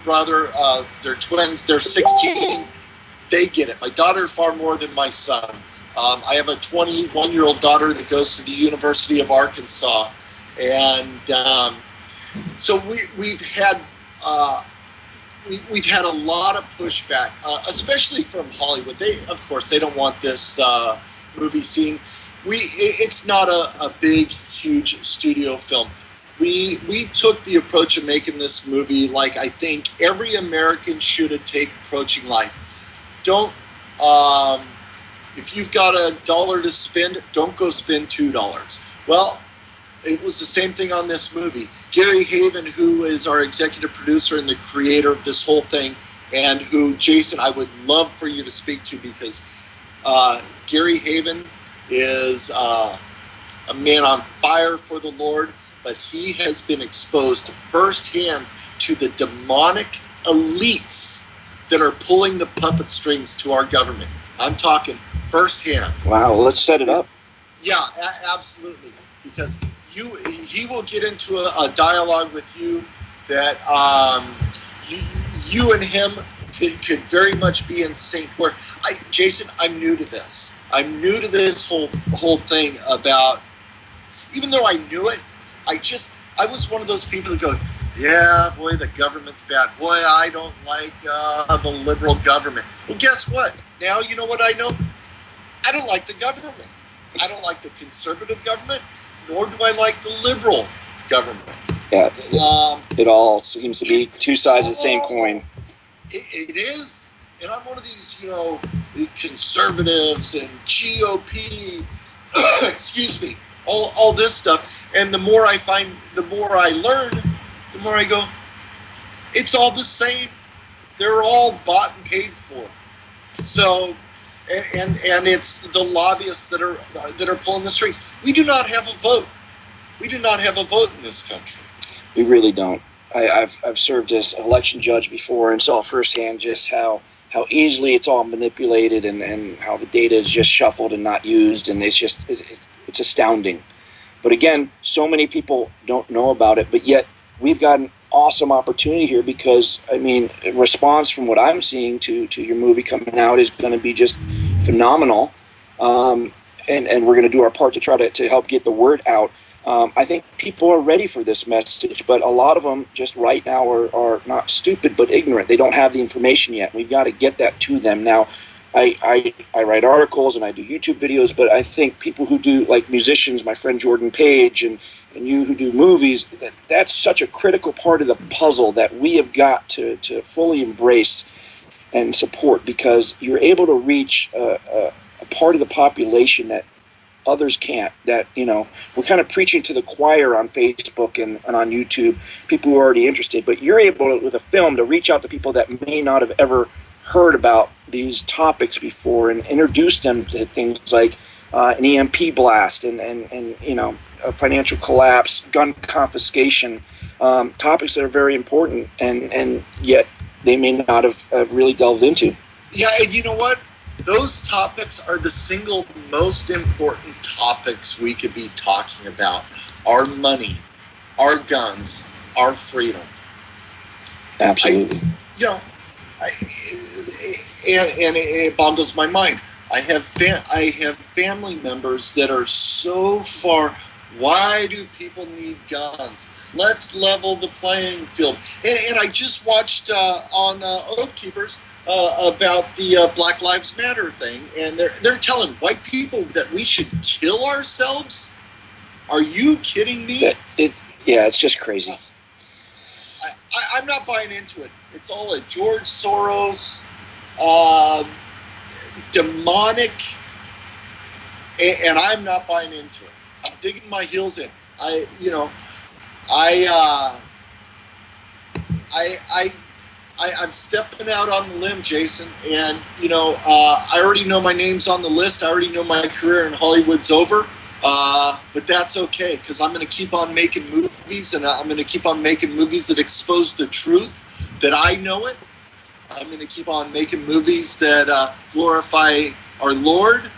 brother, they're twins, they're 16. They get it. My daughter far more than my son. I have a 21-year-old daughter that goes to the University of Arkansas. And so we've had a lot of pushback, especially from Hollywood. Of course, they don't want this movie seen. It's not a big, huge studio film. We took the approach of making this movie like I think every American should have taken approaching life. Don't, if you've got $1 to spend, don't go spend $2. Well, it was the same thing on this movie. Gary Haven, who is our executive producer and the creator of this whole thing, and who, Jason, I would love for you to speak to, because Gary Haven is a man on fire for the Lord, but he has been exposed firsthand to the demonic elites that are pulling the puppet strings to our government. I'm talking firsthand. Wow, let's set it up. Yeah, absolutely. Because he will get into a dialogue with you that you and him could very much be in sync. Where Jason, I'm new to this. I'm new to this whole thing about. Even though I knew it, I was one of those people that go, yeah, boy, the government's bad. Boy, I don't like the liberal government. Well, guess what? Now you know what I know? I don't like the government. I don't like the conservative government, nor do I like the liberal government. Yeah, it all seems to be two sides of the same coin. It is. And I'm one of these, conservatives and GOP, excuse me, all this stuff. And the more I find, the more I learn, the more I go, it's all the same. They're all bought and paid for. So, and it's the lobbyists that are pulling the strings. We do not have a vote. We do not have a vote in this country. We really don't. I've served as election judge before and saw firsthand just how easily it's all manipulated and how the data is just shuffled and not used, and it's astounding. But again, so many people don't know about it, but yet we've got an awesome opportunity here because, response from what I'm seeing to your movie coming out is going to be just phenomenal. And we're going to do our part to try to help get the word out. I think people are ready for this message, but a lot of them just right now are not stupid but ignorant. They don't have the information yet. We've got to get that to them. Now, I write articles and I do YouTube videos, but I think people who do, like musicians, my friend Jordan Page, and you who do movies, that's such a critical part of the puzzle that we have got to fully embrace and support, because you're able to reach a part of the population that others can't, that, we're kind of preaching to the choir on Facebook and on YouTube, people who are already interested, but you're able, with a film, to reach out to people that may not have ever heard about these topics before and introduce them to things like an EMP blast and a financial collapse, gun confiscation, topics that are very important and yet they may not have really delved into. Yeah, and you know what? Those topics are the single most important topics we could be talking about. Our money, our guns, our freedom. Absolutely. And it boggles my mind. I have family members that are so far. Why do people need guns? Let's level the playing field. And I just watched on Oath Keepers about the Black Lives Matter thing, and they're telling white people that we should kill ourselves. Are you kidding me? It's just crazy. I'm not buying into it. It's all a George Soros demonic, and I'm not buying into it. I'm digging my heels in. I'm stepping out on the limb, Jason, and I already know my name's on the list. I already know my career in Hollywood's over, but that's okay, because I'm going to keep on making movies, and I'm going to keep on making movies that expose the truth that I know it. I'm going to keep on making movies that glorify our Lord.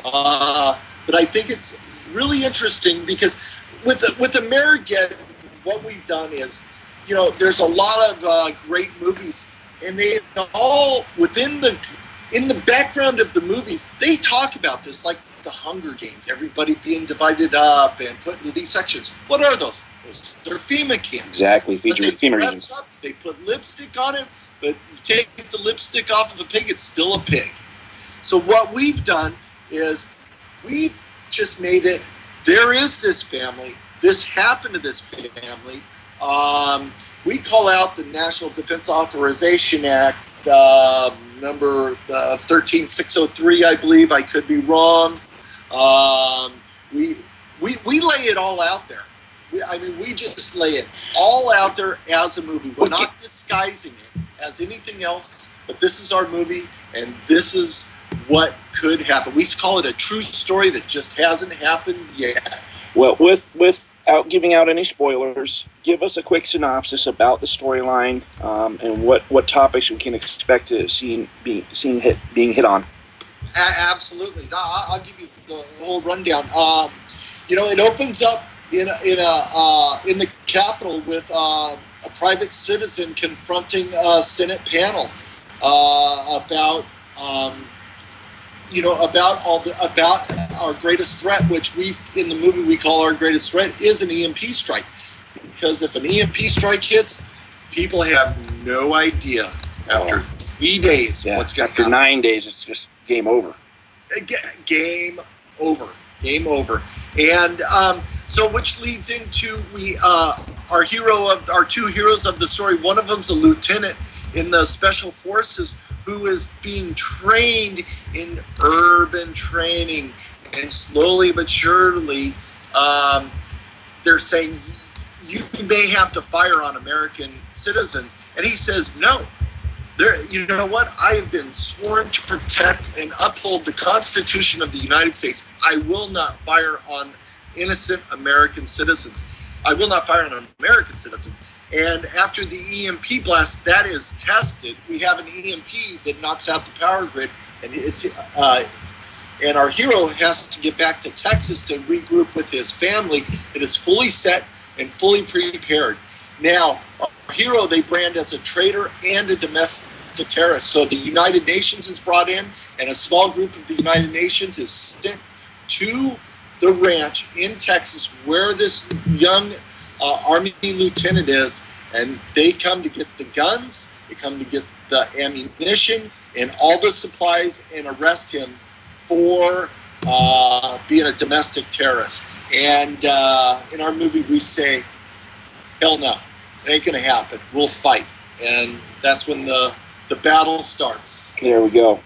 But I think it's really interesting because with Amerigeddon, what we've done is there's a lot of great movies, and they all in the background of the movies, they talk about this, like the Hunger Games, everybody being divided up and put into these sections. What are those? They're FEMA camps. Exactly, FEMA regions. They put lipstick on it, but you take the lipstick off of a pig, it's still a pig. So what we've done is we've just made it, there is this family, this happened to this family. We call out the National Defense Authorization Act, number 13603, I believe. I could be wrong. We lay it all out there. We just lay it all out there as a movie. We're not disguising it as anything else, but this is our movie, and this is what could happen. We call it a true story that just hasn't happened yet. Well, without giving out any spoilers, give us a quick synopsis about the storyline and what topics we can expect to being hit on. Absolutely. I'll give you the whole rundown. It opens up in the Capitol with a private citizen confronting a Senate panel about our greatest threat, which in the movie we call our greatest threat, is an EMP strike. Because if an EMP strike hits, people have no idea after 3 days what's going to happen. After 9 days, it's just game over. Game over. Game over. And so which leads into our two heroes of the story. One of them's a lieutenant in the Special Forces who is being trained in urban training. And slowly but surely, they're saying, you may have to fire on American citizens. And he says, no. You know what? I have been sworn to protect and uphold the Constitution of the United States. I will not fire on innocent American citizens. I will not fire on American citizens. And after the EMP blast, that is tested. We have an EMP that knocks out the power grid, and our hero has to get back to Texas to regroup with his family. It is fully set and fully prepared. Now, our hero they brand as a traitor and a domestic terrorist. So the United Nations is brought in, and a small group of the United Nations is sent to the ranch in Texas where this young Army lieutenant is, and they come to get the guns, they come to get the ammunition and all the supplies and arrest him for being a domestic terrorist. And in our movie we say, hell no, it ain't gonna happen, we'll fight. And that's when the battle starts. There we go.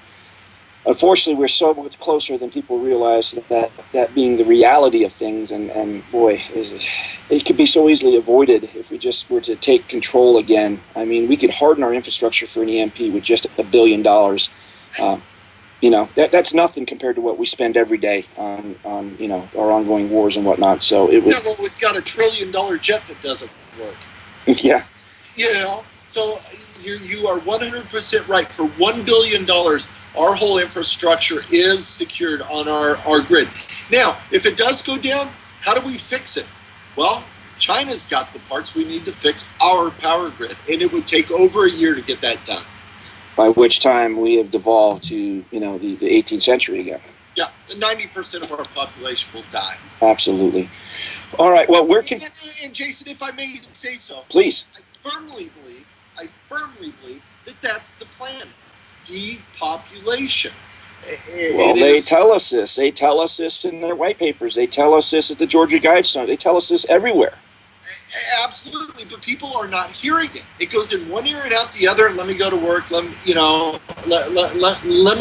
Unfortunately, we're so much closer than people realize that being the reality of things, and boy, it could be so easily avoided if we just were to take control again. I mean, we could harden our infrastructure for an EMP with just $1 billion. That's nothing compared to what we spend every day on our ongoing wars and whatnot. So it was. Yeah, well, we've got $1 trillion jet that doesn't work. Yeah. So you are 100% right. For $1 billion, our whole infrastructure is secured on our grid. Now, if it does go down, how do we fix it? Well, China's got the parts we need to fix our power grid, and it would take over a year to get that done. By which time we have devolved to, the 18th century again. Yeah, 90% of our population will die. Absolutely. All right, well, And Jason, if I may say so. Please. I firmly believe that that's the plan. Depopulation. Well, they tell us this. They tell us this in their white papers. They tell us this at the Georgia Guidestone. They tell us this everywhere. Absolutely, but people are not hearing it. It goes in one ear and out the other. Let me go to work. Let me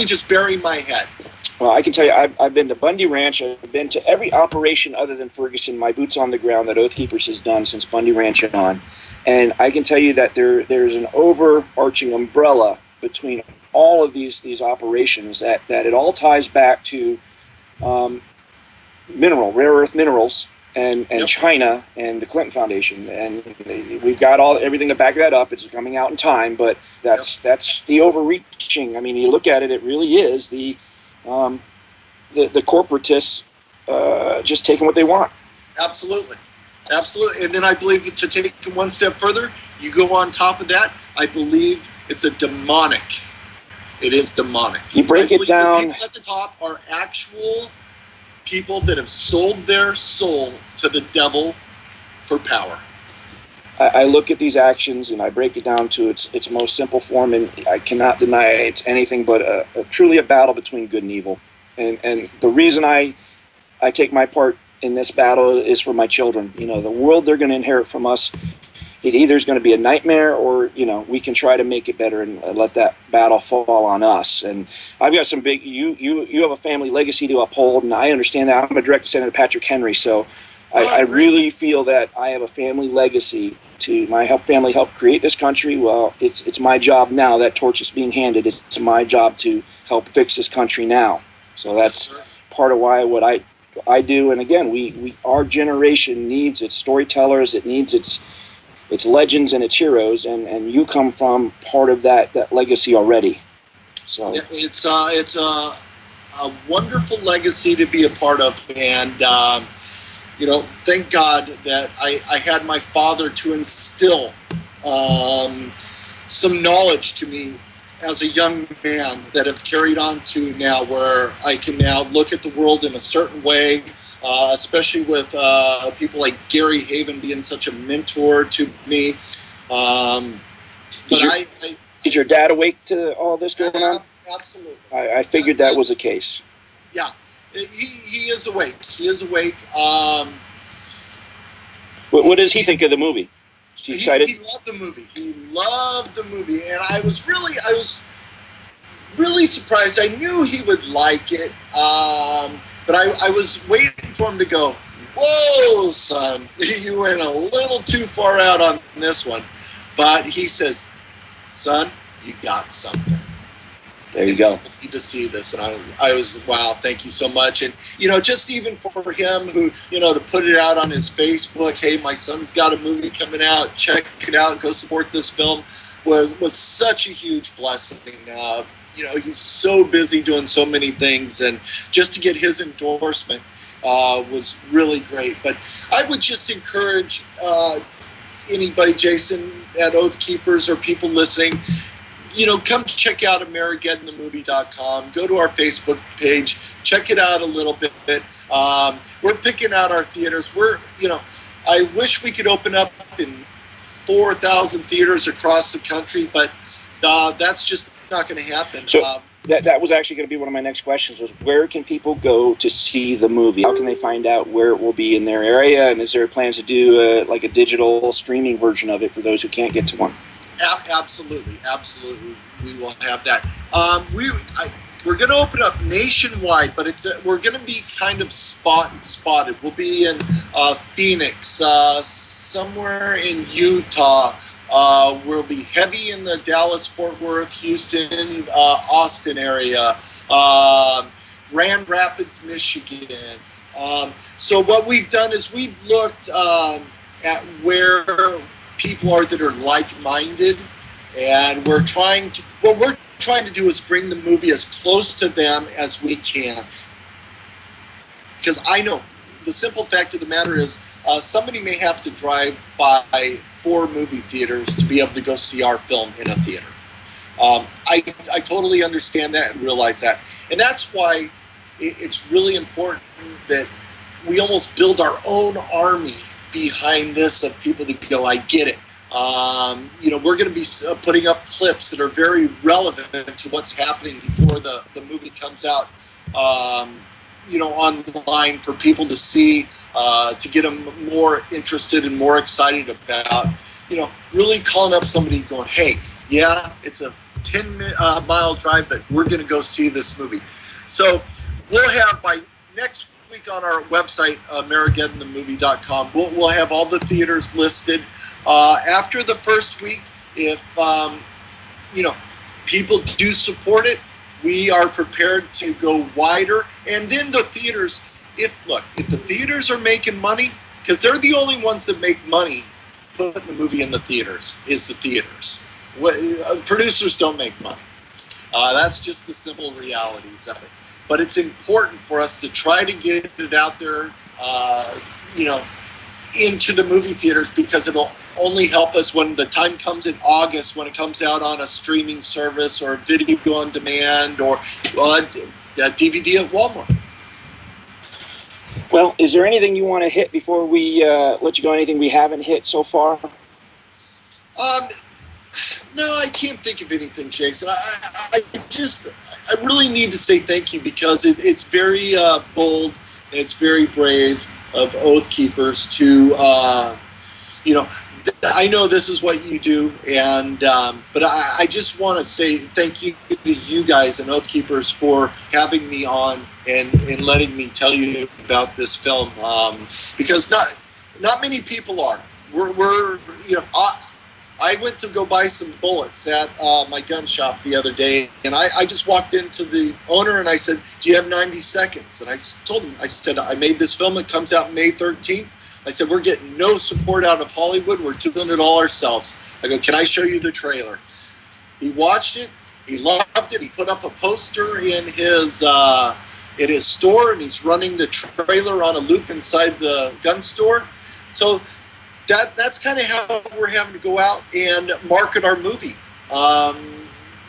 just bury my head. Well, I can tell you, I've been to Bundy Ranch. I've been to every operation other than Ferguson. My boots on the ground that Oath Keepers has done since Bundy Ranch on, and I can tell you that there's an overarching umbrella between all of these operations that it all ties back to rare earth minerals. And yep. China and the Clinton Foundation, and we've got everything to back that up. It's coming out in time, but that's the overreaching. I mean, you look at it; it really is the corporatists just taking what they want. Absolutely. Absolutely. And then I believe, to take it one step further, you go on top of that, I believe it's a demonic. It is demonic. You break it down. The people at the top are actual people that have sold their soul to the devil for power. I look at these actions and I break it down to its most simple form, and I cannot deny it's anything but truly a battle between good and evil. And the reason I take my part in this battle is for my children. You know, the world they're going to inherit from us, it either is going to be a nightmare, or, you know, we can try to make it better and let that battle fall on us. And I've got some big, you have a family legacy to uphold, and I understand that. I'm a direct descendant of Patrick Henry, so I really feel that I have a family legacy to my family helped create this country. Well, it's my job now. That torch is being handed. It's my job to help fix this country now. So that's part of why what I do. And again, our generation needs its storytellers. It needs its legends and its heroes, and you come from part of that legacy already. So yeah, it's a wonderful legacy to be a part of, and you know, thank God that I had my father to instill some knowledge to me as a young man that have carried on to now, where I can now look at the world in a certain way, especially with people like Gary Haven being such a mentor to me. Is your dad awake to all this going on? Absolutely. I figured that was the case. Yeah, he is awake. He is awake. What does he think of the movie? Is he excited? He loved the movie. He loved the movie, and I was really surprised. I knew he would like it, but I was waiting for him to go, "Whoa, son, you went a little too far out on this one." But he says, "Son, you got something. There you go. You need to see this." And I was, wow, thank you so much. And, you know, just even for him, who, you know, to put it out on his Facebook, "Hey, my son's got a movie coming out, check it out, go support this film," was such a huge blessing. You know, he's so busy doing so many things, and just to get his endorsement was really great. But I would just encourage anybody, Jason, at Oath Keepers, or people listening, you know, come check out Amerigeddonthemovie.com. Go to our Facebook page. Check it out a little bit. We're picking out our theaters. I wish we could open up in 4,000 theaters across the country, but that's just not going to happen. So that was actually going to be one of my next questions, was where can people go to see the movie? How can they find out where it will be in their area? And is there plans to do like a digital streaming version of it for those who can't get to one? Absolutely. We will have that. We're going to open up nationwide, but we're going to be kind of spotted. We'll be in Phoenix, somewhere in Utah. We'll be heavy in the Dallas, Fort Worth, Houston, Austin area, Grand Rapids, Michigan. So what we've done is we've looked at where people are that are like-minded, and what we're trying to do is bring the movie as close to them as we can. Because I know the simple fact of the matter is, somebody may have to drive by 4 movie theaters to be able to go see our film in a theater. I totally understand that and realize that. And that's why it's really important that we almost build our own army behind this, of people that go, "I get it." You know, we're going to be putting up clips that are very relevant to what's happening before the movie comes out, you know, online for people to see, to get them more interested and more excited about, you know, really calling up somebody going, "Hey, yeah, it's a 10-mile drive, but we're going to go see this movie." So we'll have, by next week on our website, Amerigeddonthemovie.com, we'll have all the theaters listed. After the first week, if you know, people do support it, we are prepared to go wider. And then the theaters, if the theaters are making money, because they're the only ones that make money putting the movie in the theaters, is the theaters. Producers don't make money. That's just the simple realities of it. But it's important for us to try to get it out there, you know, into the movie theaters, because it'll only help us when the time comes in August, when it comes out on a streaming service or video on demand or DVD at Walmart. Well, is there anything you want to hit before we let you go? Anything we haven't hit so far? No, I can't think of anything, Jason. I really need to say thank you, because it's very bold and it's very brave of Oath Keepers to, I know this is what you do, and but I just want to say thank you to you guys and Oath Keepers for having me on and letting me tell you about this film, because not many people are. We're I went to go buy some bullets at my gun shop the other day, and I just walked into the owner and I said, "Do you have 90 seconds?" And I told him, I said, "I made this film. It comes out May 13th. I said, we're getting no support out of Hollywood. We're doing it all ourselves." I go, "Can I show you the trailer?" He watched it. He loved it. He put up a poster in his store, and he's running the trailer on a loop inside the gun store. So that's kind of how we're having to go out and market our movie.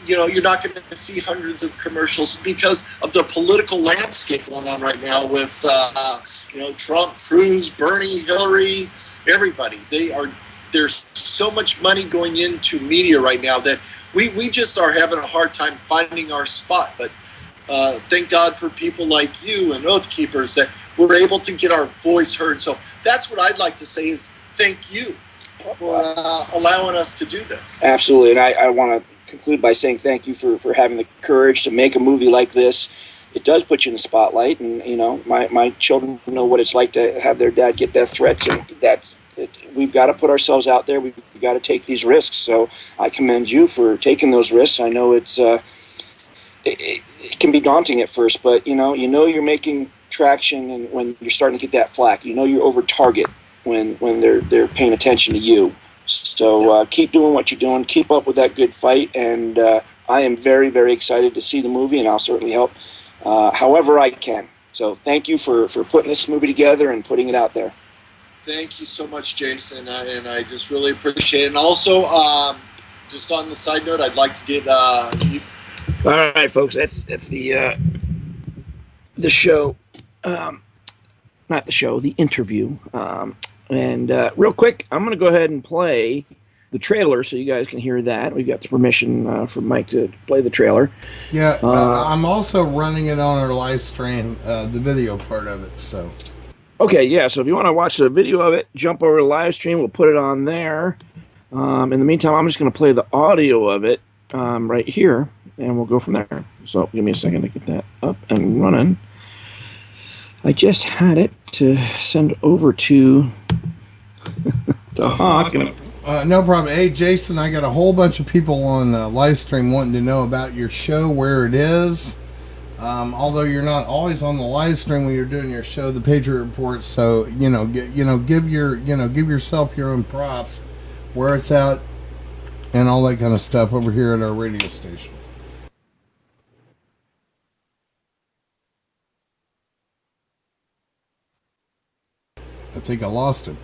You're not going to see hundreds of commercials because of the political landscape going on right now with, Trump, Cruz, Bernie, Hillary, everybody. There's so much money going into media right now that we just are having a hard time finding our spot. But thank God for people like you and Oath Keepers that we're able to get our voice heard. So that's what I'd like to say is thank you for allowing us to do this. Absolutely, and I want to conclude by saying thank you for having the courage to make a movie like this. It does put you in the spotlight, and my children know what it's like to have their dad get death threats, and we've got to put ourselves out there. We've got to take these risks. So I commend you for taking those risks. I know it can be daunting at first, but you're making traction, and when you're starting to get that flack, you're over target when they're paying attention to you. So keep doing what you're doing. Keep up with that good fight. And I am very, very excited to see the movie, and I'll certainly help however I can. So thank you for putting this movie together and putting it out there. Thank you so much, Jason, and I just really appreciate it. And also, just on the side note, I'd like to get you. All right, folks, that's the show. Not the show, the interview. And real quick, I'm going to go ahead and play the trailer so you guys can hear that. We've got the permission from Mike to play the trailer. Yeah, I'm also running it on our live stream, the video part of it. So. Okay, yeah, so if you want to watch the video of it, jump over to the live stream. We'll put it on there. In the meantime, I'm just going to play the audio of it right here, and we'll go from there. So give me a second to get that up and running. I just had it to send over to Hawk. No problem. Hey, Jason, I got a whole bunch of people on live stream wanting to know about your show, where it is. Although you're not always on the live stream when you're doing your show, the Patriot Report. So give yourself your own props, where it's at, and all that kind of stuff over here at our radio station. I think I lost him.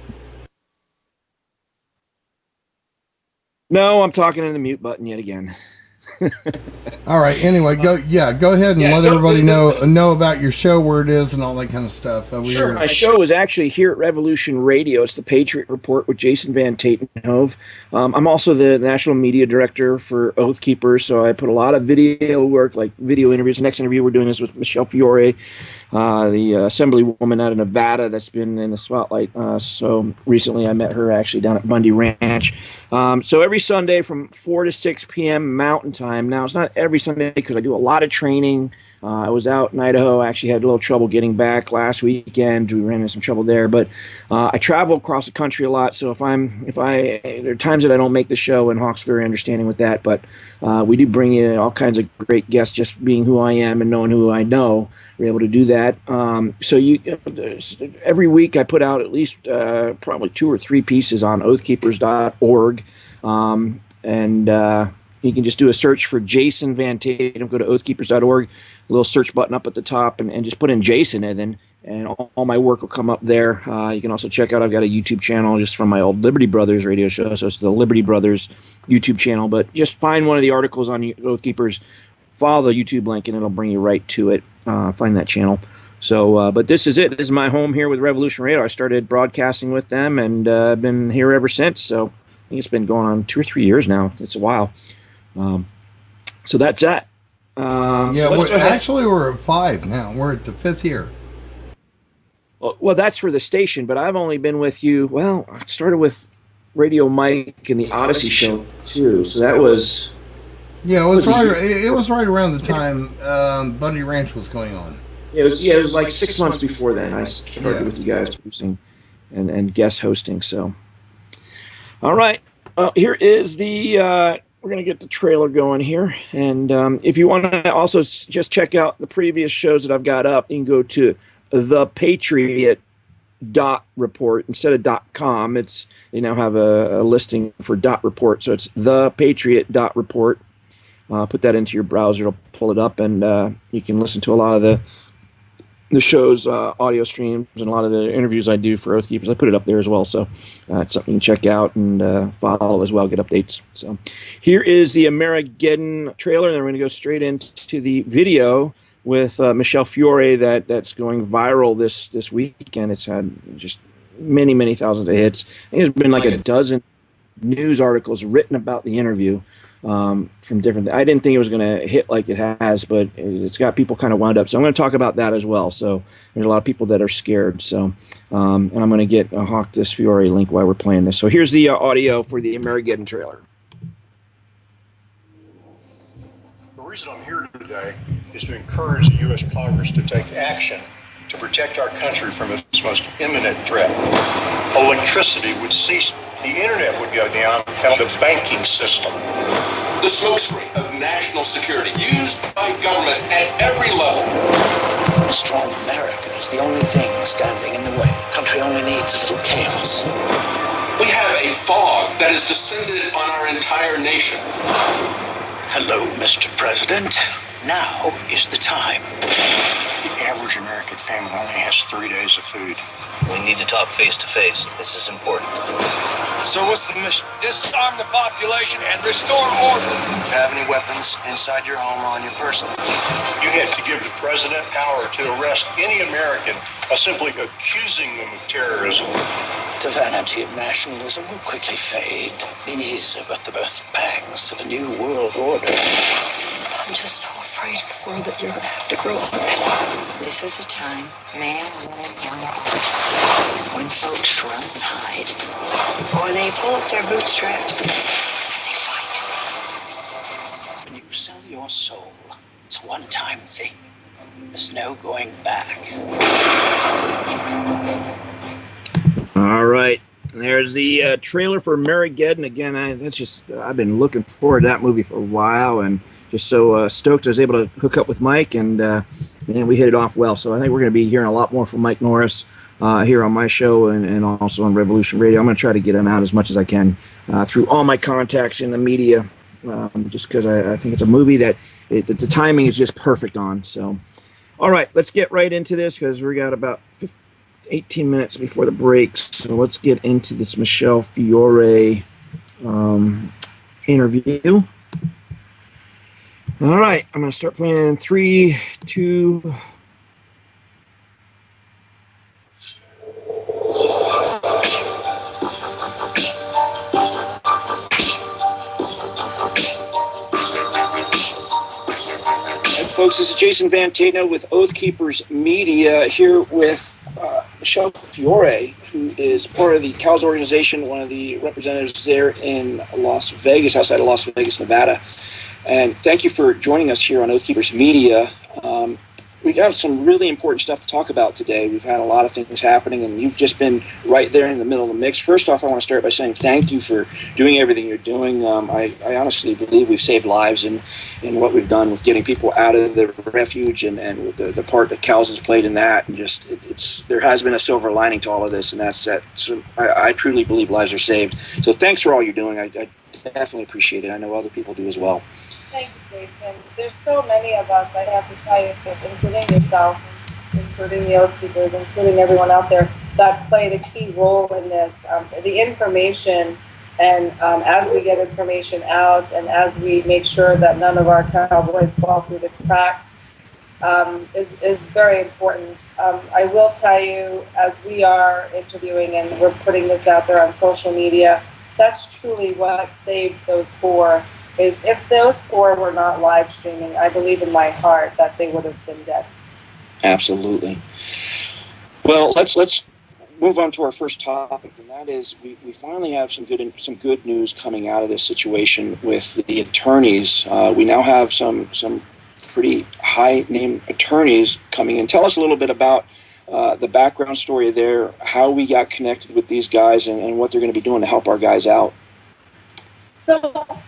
No, I'm talking in the mute button yet again. All right. Anyway, go ahead and let everybody know about your show, where it is, and all that kind of stuff. Sure. My show is actually here at Revolution Radio. It's the Patriot Report with Jason Vantatenhove. I'm also the national media director for Oath Keepers, so I put a lot of video work, like video interviews. The next interview we're doing is with Michelle Fiori, the assemblywoman out of Nevada that's been in the spotlight. So recently I met her actually down at Bundy Ranch. So every Sunday from 4 to 6 p.m. Mountain Time. Now, it's not every Sunday because I do a lot of training. I was out in Idaho. I actually had a little trouble getting back last weekend. We ran into some trouble there. But I travel across the country a lot. So there are times that I don't make the show, and Hawk's very understanding with that. But we do bring in all kinds of great guests, just being who I am and knowing who I know. We're able to do that. So every week I put out at least probably 2 or 3 pieces on oathkeepers.org. You can just do a search for Jason Vantatenhove. Go to oathkeepers.org, a little search button up at the top, and just put in Jason, and then and all my work will come up there. You can also check out, I've got a YouTube channel just from my old Liberty Brothers radio show, so it's the Liberty Brothers YouTube channel. But just find one of the articles on Oath Keepers, follow the YouTube link, and it'll bring you right to it. Find that channel. So, but this is it. This is my home here with Revolution Radio. I started broadcasting with them, and I've been here ever since. So I think it's been going on 2 or 3 years now. It's a while. So that's that. Actually, we're at 5 now. We're at the 5th year. Well, that's for the station, but I've only been with you. Well, I started with Radio Mike and the Odyssey show too. So that was. Yeah, it was right around the time Bundy Ranch was going on. It was like 6 months before then. I started with you guys producing and guest hosting. So, all right, here is the. We're gonna get the trailer going here, and if you want to also just check out the previous shows that I've got up, you can go to the Patriot .report instead of .com. It's they now have a listing for .report, so it's the Patriot .report. Put that into your browser; it'll pull it up, and you can listen to a lot of the show's audio streams and a lot of the interviews I do for Oath Keepers. I put it up there as well, so it's something you can check out and follow as well, get updates. So here is the Amerigeddon trailer, and then we're going to go straight into the video with Michelle Fiori that's going viral this week, and it's had just many thousands of hits. I think there's been like a dozen news articles written about the interview. From different. I didn't think it was going to hit like it has, but it's got people kind of wound up. So I'm going to talk about that as well. So there's a lot of people that are scared. So and I'm going to get hawk this Fiori link while we're playing this. So here's the audio for the Amerigeddon trailer. The reason I'm here today is to encourage the U.S. Congress to take action to protect our country from its most imminent threat. Electricity would cease. The internet would go down, and the banking system. The smokescreen of national security used by government at every level. A strong America is the only thing standing in the way. The country only needs a little chaos. We have a fog that has descended on our entire nation. Hello, Mr. President. Now is the time. The average American family only has 3 days of food. We need to talk face to face. This is important. So what's the mission? Disarm the population and restore order. Do you have any weapons inside your home or on your person? You had to give the president power to arrest any American by simply accusing them of terrorism. The vanity of nationalism will quickly fade. These are but the birth pangs of a new world order. I'm just so afraid of the world that you're going to have to grow up in. This is a time, man, woman, young, or old, when folks run and hide, or they pull up their bootstraps and they fight. When you sell your soul, it's a one-time thing. There's no going back. All right. There's the trailer for Amerigeddon. Again, I've been looking forward to that movie for a while, and just so stoked I was able to hook up with Mike, and we hit it off well. So I think we're going to be hearing a lot more from Mike Norris here on my show and also on Revolution Radio. I'm going to try to get him out as much as I can through all my contacts in the media, just because I think it's a movie that the timing is just perfect on. So, all right, let's get right into this because we got about 18 minutes before the break. So let's get into this Michelle Fiori interview. All right, I'm going to start playing in 3, 2. Folks, this is Jason Vantatenhove with Oath Keepers Media here with Michelle Fiori, who is part of the CALS organization, one of the representatives there in Las Vegas, outside of Las Vegas, Nevada. And thank you for joining us here on Oath Keepers Media. We got some really important stuff to talk about today. We've had a lot of things happening, and you've just been right there in the middle of the mix. First off, I want to start by saying thank you for doing everything you're doing. I honestly believe we've saved lives in what we've done with getting people out of the refuge and with the part that CALS has played in that. And just there has been a silver lining to all of this, and that's that. So I truly believe lives are saved. So thanks for all you're doing. I definitely appreciate it. I know other people do as well. Thank you, Jason. There's so many of us, I have to tell you, including yourself, and including the Oath Keepers, including everyone out there that played a key role in this. The information, and as we get information out and as we make sure that none of our cowboys fall through the cracks, is very important. I will tell you, as we are interviewing and we're putting this out there on social media, that's truly what saved those four. Is if those four were not live streaming, I believe in my heart that they would have been dead. Absolutely. Well, let's move on to our first topic, and that is we finally have some good news coming out of this situation with the attorneys. We now have some pretty high name attorneys coming in. Tell us a little bit about the background story there, how we got connected with these guys, and what they're going to be doing to help our guys out. So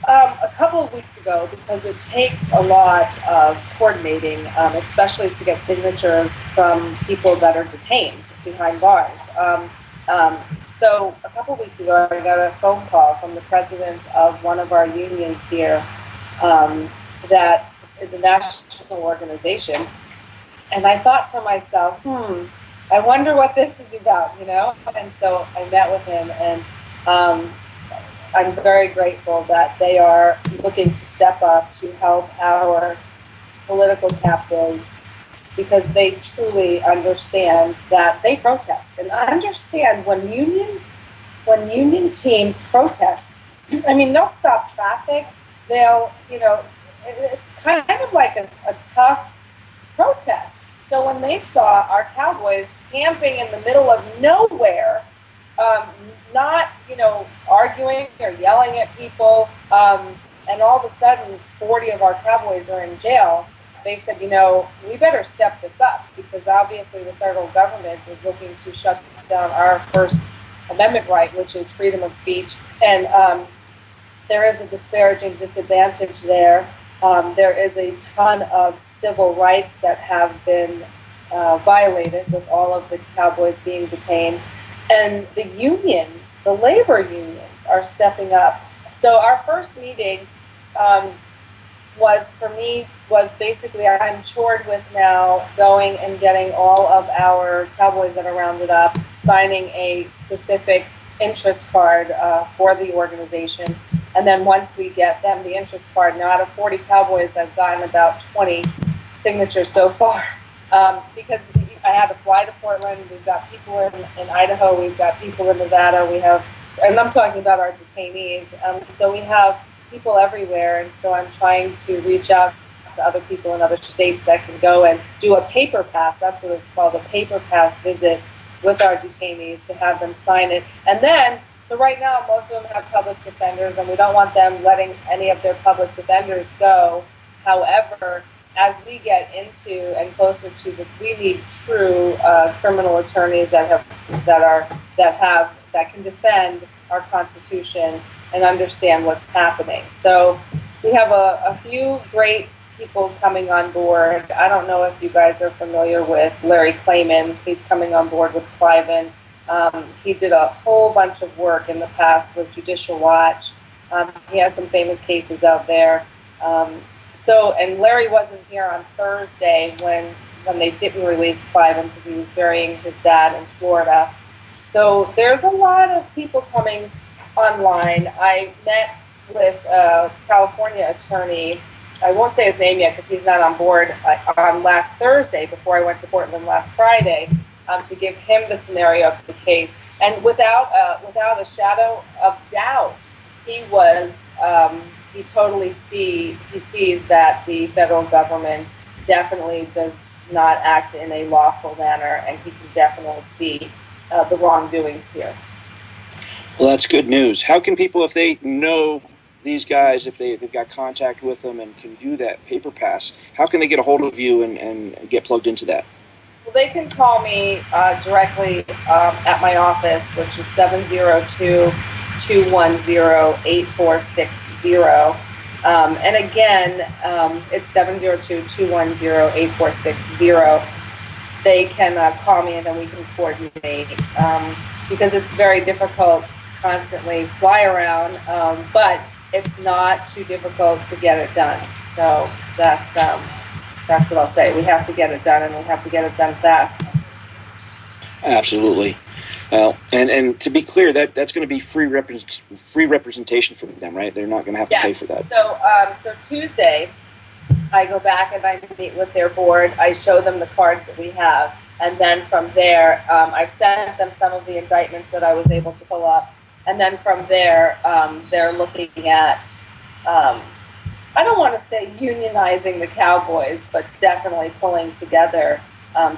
a couple of weeks ago, because it takes a lot of coordinating, especially to get signatures from people that are detained behind bars. So a couple of weeks ago, I got a phone call from the president of one of our unions here that is a national organization. And I thought to myself, I wonder what this is about, you know? And so I met with him, and I'm very grateful that they are looking to step up to help our political captives, because they truly understand that they protest. And I understand when union teams protest, I mean, they'll stop traffic. They'll, it's kind of like a tough protest. So when they saw our cowboys camping in the middle of nowhere, not, arguing or yelling at people, and all of a sudden 40 of our cowboys are in jail, they said, we better step this up, because obviously the federal government is looking to shut down our First Amendment right, which is freedom of speech. And there is a disparaging disadvantage there. There is a ton of civil rights that have been violated with all of the cowboys being detained. And the unions, the labor unions, are stepping up. So our first meeting was basically, I'm toured with now going and getting all of our cowboys that are rounded up, signing a specific interest card for the organization. And then once we get them the interest card, now out of 40 cowboys, I've gotten about 20 signatures so far. Because I had to fly to Portland, we've got people in Idaho, we've got people in Nevada, and I'm talking about our detainees. So we have people everywhere, and so I'm trying to reach out to other people in other states that can go and do a paper pass. That's what it's called, a paper pass visit with our detainees, to have them sign it. And then, so right now, most of them have public defenders, and we don't want them letting any of their public defenders go. However, as we get into and closer to we need true criminal attorneys that can defend our Constitution and understand what's happening. So we have a few great people coming on board. I don't know if you guys are familiar with Larry Klayman. He's coming on board with Cliven. He did a whole bunch of work in the past with Judicial Watch. He has some famous cases out there. And Larry wasn't here on Thursday when they didn't release Cliven, because he was burying his dad in Florida. So there's a lot of people coming online. I met with a California attorney. I won't say his name yet because he's not on board, on last Thursday before I went to Portland last Friday, to give him the scenario of the case. And without a shadow of doubt, he sees that the federal government definitely does not act in a lawful manner, and he can definitely see the wrongdoings here. Well, that's good news. How can people, if they know these guys, if they've got contact with them and can do that paper pass, how can they get a hold of you and get plugged into that? Well, they can call me directly at my office, which is 702-210-8460. And again, it's 702-210-8460. They can call me, and then we can coordinate, because it's very difficult to constantly fly around, but it's not too difficult to get it done. So that's That's what I'll say. We have to get it done, and we have to get it done fast. Absolutely. Well, and to be clear, that's going to be free representation for them, right? They're not going to have to pay for that. So Tuesday, I go back and I meet with their board. I show them the cards that we have, and then from there, I've sent them some of the indictments that I was able to pull up, and then from there, they're looking at. I don't want to say unionizing the cowboys, but definitely pulling together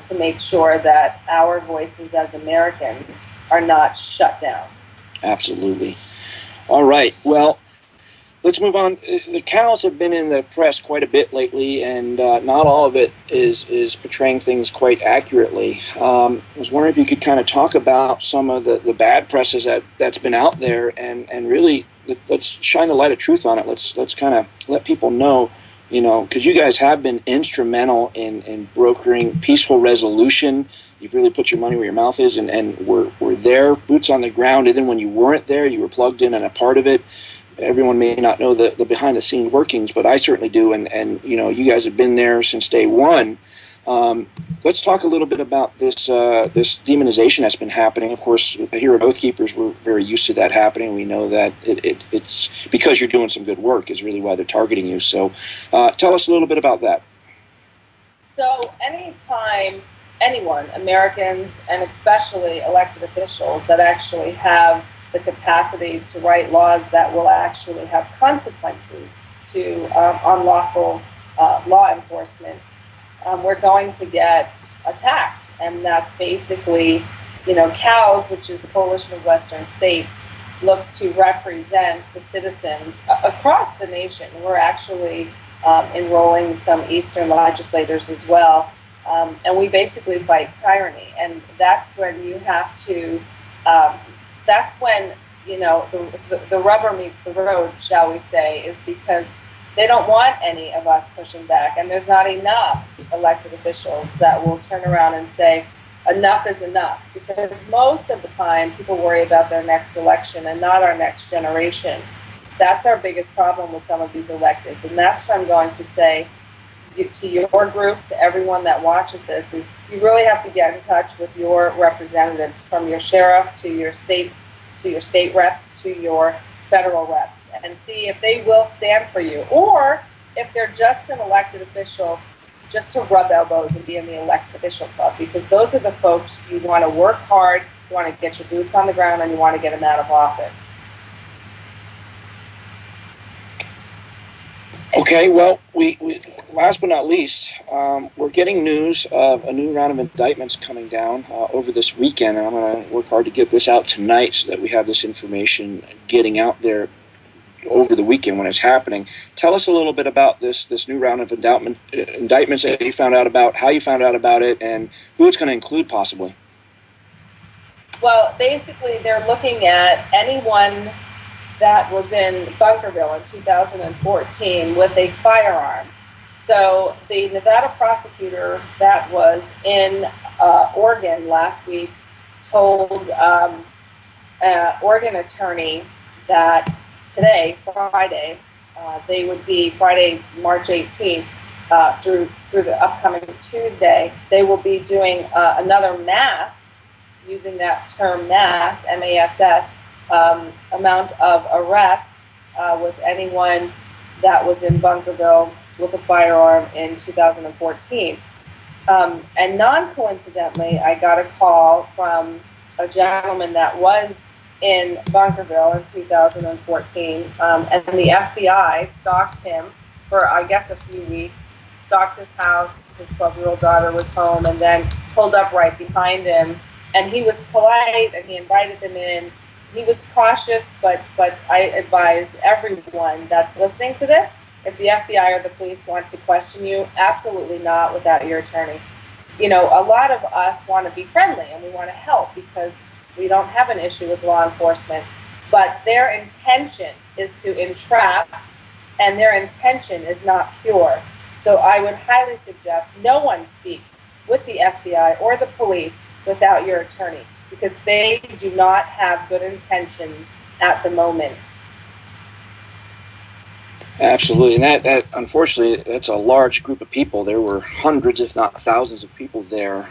to make sure that our voices as Americans are not shut down. Absolutely. All right. Well, let's move on. The cows have been in the press quite a bit lately, and not all of it is portraying things quite accurately. I was wondering if you could kind of talk about some of the bad presses that's been out there, and really let's shine a light of truth on it. Let's kind of let people know, because you guys have been instrumental in brokering peaceful resolution. You've really put your money where your mouth is, and we're there, boots on the ground. Even when you weren't there, you were plugged in and a part of it. Everyone may not know the behind-the-scenes workings, but I certainly do, and you guys have been there since day one. Let's talk a little bit about this demonization that's been happening. Of course, here at Oath Keepers, we're very used to that happening. We know that it's because you're doing some good work is really why they're targeting you. So tell us a little bit about that. So anytime anyone, Americans, and especially elected officials that actually have the capacity to write laws that will actually have consequences to unlawful law enforcement, we're going to get attacked. And that's basically, COWS, which is the Coalition of Western States, looks to represent the citizens across the nation. We're actually enrolling some Eastern legislators as well. And we basically fight tyranny. And that's when you have to, that's when, the rubber meets the road, shall we say, is because they don't want any of us pushing back. And there's not enough elected officials that will turn around and say, enough is enough. Because most of the time, people worry about their next election and not our next generation. That's our biggest problem with some of these electeds. And that's what I'm going to say to your group, to everyone that watches this, is you really have to get in touch with your representatives, from your sheriff to your state reps to your federal reps, and see if they will stand for you, or if they're just an elected official just to rub elbows and be in the elected official club, because those are the folks you want to work hard, you want to get your boots on the ground, and you want to get them out of office. Okay, well, we last but not least, we're getting news of a new round of indictments coming down over this weekend, and I'm going to work hard to get this out tonight so that we have this information getting out there over the weekend when it's happening. Tell us a little bit about this new round of indictments that you found out about, how you found out about it, and who it's going to include possibly. Well, basically, they're looking at anyone that was in Bunkerville in 2014 with a firearm. So the Nevada prosecutor that was in Oregon last week told Oregon attorney that today, Friday, they would be Friday, March 18th, through the upcoming Tuesday, they will be doing another mass, using that term mass, M-A-S-S, amount of arrests with anyone that was in Bunkerville with a firearm in 2014. And non-coincidentally, I got a call from a gentleman that was in Bunkerville in 2014, and the FBI stalked him for, I guess, a few weeks, stalked his house, his 12-year-old daughter was home, and then pulled up right behind him. And he was polite, and he invited them in. He was cautious, but I advise everyone that's listening to this, if the FBI or the police want to question you, absolutely not without your attorney. A lot of us want to be friendly and we want to help because we don't have an issue with law enforcement, but their intention is to entrap, and their intention is not pure. So I would highly suggest no one speak with the FBI or the police without your attorney, because they do not have good intentions at the moment. Absolutely, and that unfortunately, that's a large group of people. There were hundreds, if not thousands, of people there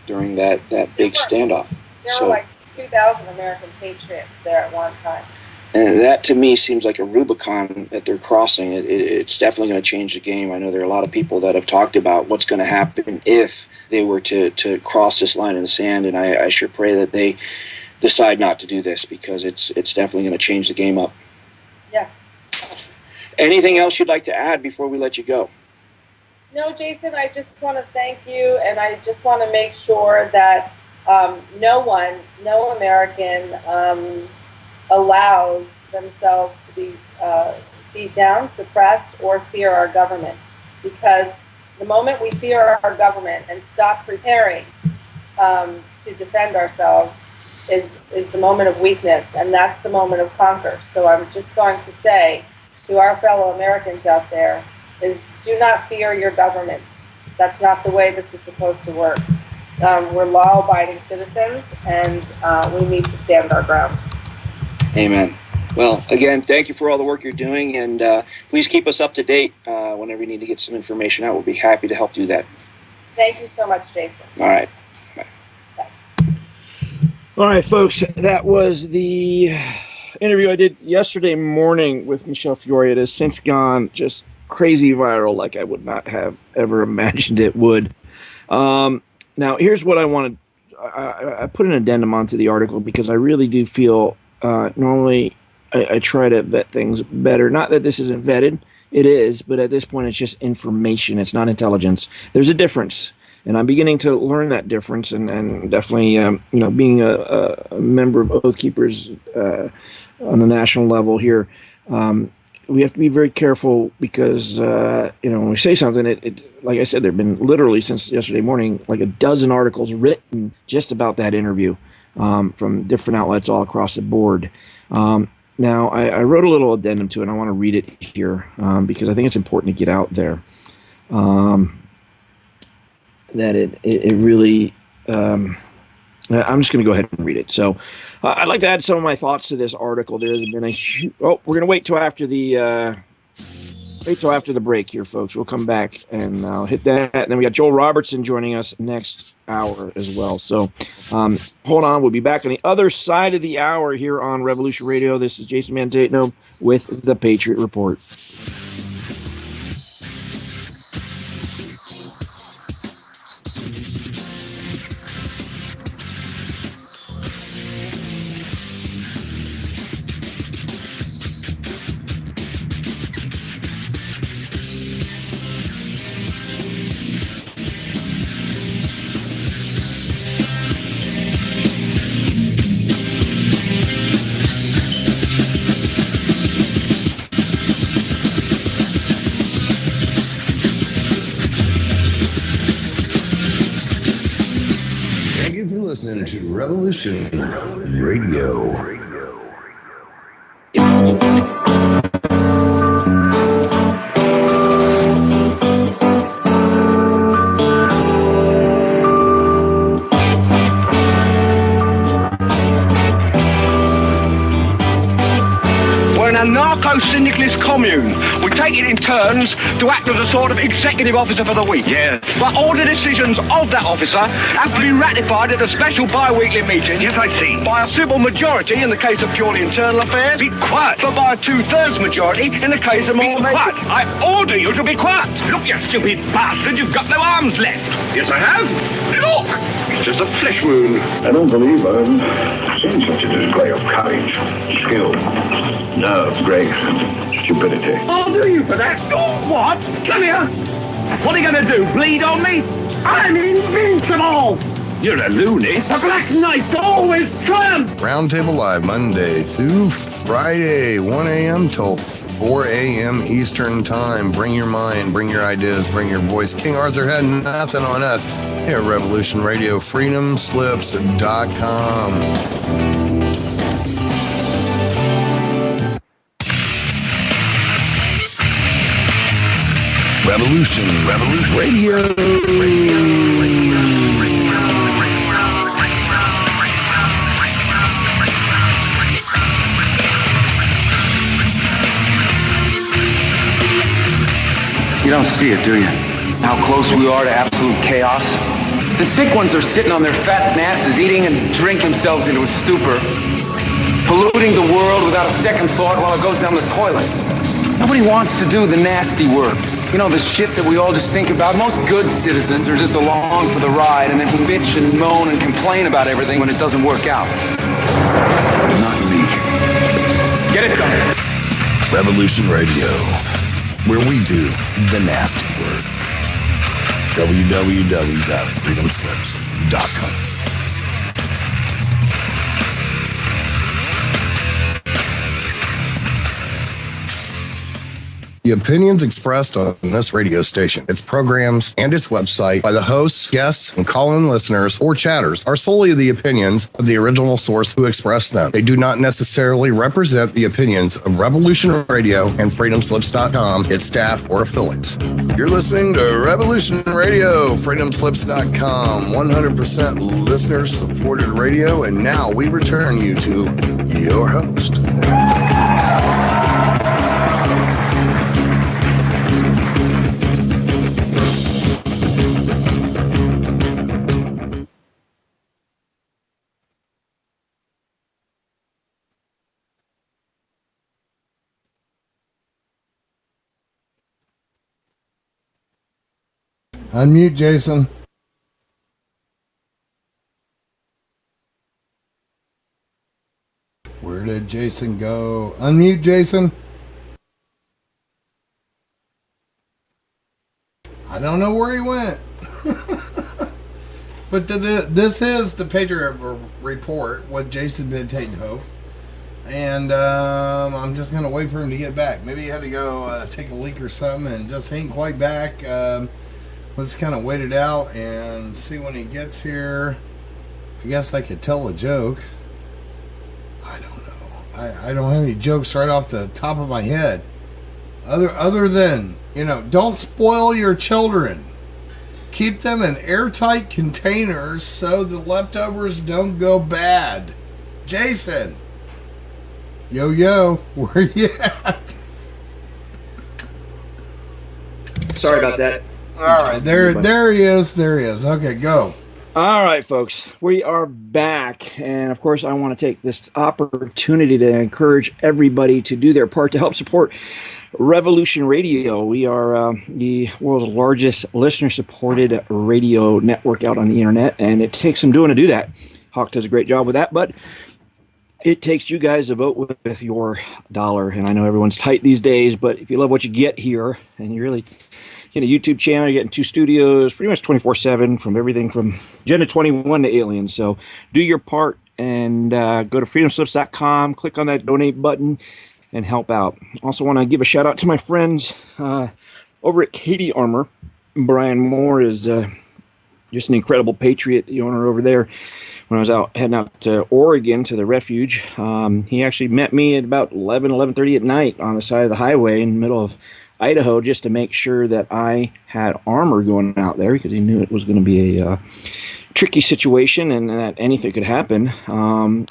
during that big standoff. There were like 2,000 American patriots there at one time. And that, to me, seems like a Rubicon that they're crossing. It's definitely going to change the game. I know there are a lot of people that have talked about what's going to happen if they were to cross this line in the sand, and I sure pray that they decide not to do this, because it's definitely going to change the game up. Yes. Anything else you'd like to add before we let you go? No, Jason, I just want to thank you, and I just want to make sure that no American allows themselves to be beat down, suppressed, or fear our government. Because the moment we fear our government and stop preparing to defend ourselves is the moment of weakness, and that's the moment of conquer. So I'm just going to say to our fellow Americans out there is, do not fear your government. That's not the way this is supposed to work. We're law-abiding citizens, and we need to stand our ground. Amen. Well, again, thank you for all the work you're doing, and please keep us up to date whenever you need to get some information out. We'll be happy to help do that. Thank you so much, Jason. All right. All right, folks, that was the interview I did yesterday morning with Michelle Fiori. It has since gone just crazy viral, like I would not have ever imagined it would. Now, here's what I wanted. I put an addendum onto the article because I really do feel normally I try to vet things better. Not that this isn't vetted. It is, but at this point, it's just information. It's not intelligence. There's a difference. And I'm beginning to learn that difference, and definitely, being a member of Oath Keepers on a national level here, we have to be very careful because, when we say something, it like I said, there have been literally since yesterday morning, like a dozen articles written just about that interview from different outlets all across the board. Now, I wrote a little addendum to it, and I want to read it here because I think it's important to get out there. That it really, I'm just going to go ahead and read it. So I'd like to add some of my thoughts to this article. There has been we're going to wait till after the break here, folks. We'll come back and I'll hit that. And then we got Joel Robertson joining us next hour as well. So hold on. We'll be back on the other side of the hour here on Revolution Radio. This is Jason Vantatenhove with the Patriot Report. Listening to Revolution Radio. Anarcho-syndicalist commune. We take it in turns to act as a sort of executive officer for the week. Yeah. But all the decisions of that officer have to be ratified at a special bi-weekly meeting. Yes, I see. By a simple majority in the case of purely internal affairs. Be quiet. But by a 2/3 majority in the case of more... Be quiet. I order you to be quiet. Look, you stupid bastard, you've got no arms left. Yes, I have. Look. It's just a flesh wound. I don't believe I've seen such a display of courage, skill, nerve, grace, and stupidity. I'll do you for that. Oh, what? Come here. What are you going to do, bleed on me? I'm invincible. You're a loony. The Black Knight always triumphs. Roundtable Live, Monday through Friday, 1 a.m. till 4 a.m. Eastern Time. Bring your mind, bring your ideas, bring your voice. King Arthur had nothing on us here at Revolution Radio, freedomslips.com. Revolution Radio. You don't see it, do you? How close we are to absolute chaos? The sick ones are sitting on their fat asses, eating and drink themselves into a stupor, polluting the world without a second thought while it goes down the toilet. Nobody wants to do the nasty work. You know, the shit that we all just think about. Most good citizens are just along for the ride and then bitch and moan and complain about everything when it doesn't work out. Not me. Get it done. Revolution Radio, where we do the nasty work. www.freedomslips.com. The opinions expressed on this radio station, its programs, and its website by the hosts, guests, and call-in listeners or chatters are solely the opinions of the original source who expressed them. They do not necessarily represent the opinions of Revolution Radio and freedomslips.com, its staff, or affiliates. You're listening to Revolution Radio, freedomslips.com, 100% listener-supported radio, and now we return you to your host. Unmute, Jason. Where did Jason go? Unmute, Jason. I don't know where he went. But this is the Patriot Report with Jason Vantatenhove. And I'm just going to wait for him to get back. Maybe he had to go take a leak or something and just ain't quite back. Let's kind of wait it out and see when he gets here. I guess I could tell a joke. I don't know. I don't have any jokes right off the top of my head. Other than, don't spoil your children. Keep them in airtight containers so the leftovers don't go bad. Jason. Yo, where you at? Sorry about that. All right, there he is. Okay, go. All right, folks, we are back, and of course, I want to take this opportunity to encourage everybody to do their part to help support Revolution Radio. We are the world's largest listener-supported radio network out on the internet, and it takes some doing to do that. Hawk does a great job with that, but it takes you guys to vote with your dollar, and I know everyone's tight these days, but if you love what you get here, and you really get a YouTube channel, you're getting 2 studios, pretty much 24/7, from everything from Agenda 21 to Aliens. So do your part and go to freedomslips.com, click on that donate button, and help out. Also want to give a shout out to my friends over at Katie Armor. Brian Moore is just an incredible Patriot, the owner over there. When I was heading out to Oregon to the refuge, he actually met me at about 11:30 at night on the side of the highway in the middle of Idaho, just to make sure that I had armor going out there, because he knew it was going to be a tricky situation and that anything could happen.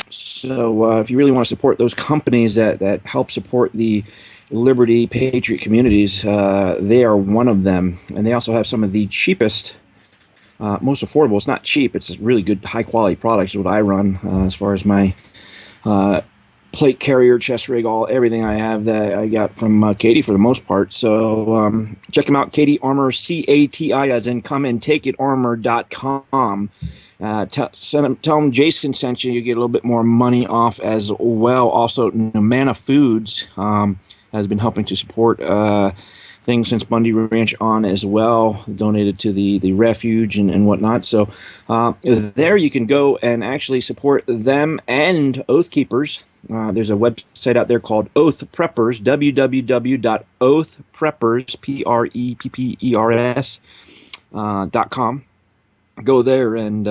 So if you really want to support those companies that help support the Liberty Patriot communities, they are one of them. And they also have some of the cheapest, most affordable. It's not cheap. It's really good, high-quality products is what I run as far as my plate carrier, chest rig, everything I have that I got from Katie for the most part. So check them out, Katie Armor, CATI, as in come and take it armor.com. Tell them Jason sent you. You get a little bit more money off as well. Also, Namana Foods has been helping to support things since Bundy Ranch on as well, donated to the refuge and whatnot. So there you can go and actually support them and Oath Keepers. There's a website out there called Oath Preppers, www.oathpreppers, PREPPERS.com. Go there and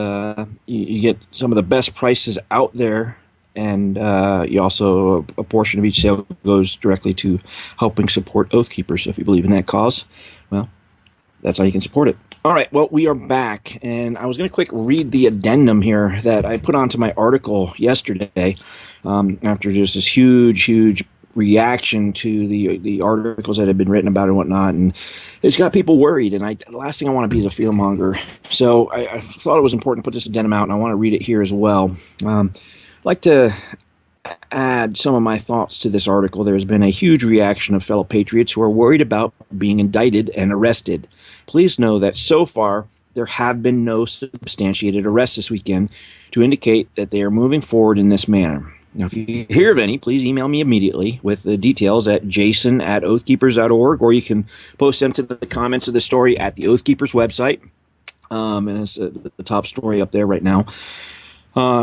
you get some of the best prices out there. And you also, a portion of each sale goes directly to helping support Oath Keepers. So if you believe in that cause, well, that's how you can support it. All right, well, we are back. And I was going to quick read the addendum here that I put onto my article yesterday after just this huge reaction to the articles that have been written about it and whatnot, and it's got people worried. And the last thing I want to be is a fear monger. So I thought it was important to put this addendum out, and I want to read it here as well. I'd like to add some of my thoughts to this article. There has been a huge reaction of fellow patriots who are worried about being indicted and arrested. Please know that so far there have been no substantiated arrests this weekend to indicate that they are moving forward in this manner. Now, if you hear of any, please email me immediately with the details at jason@oathkeepers.org, or you can post them to the comments of the story at the Oath Keepers website. And it's the top story up there right now,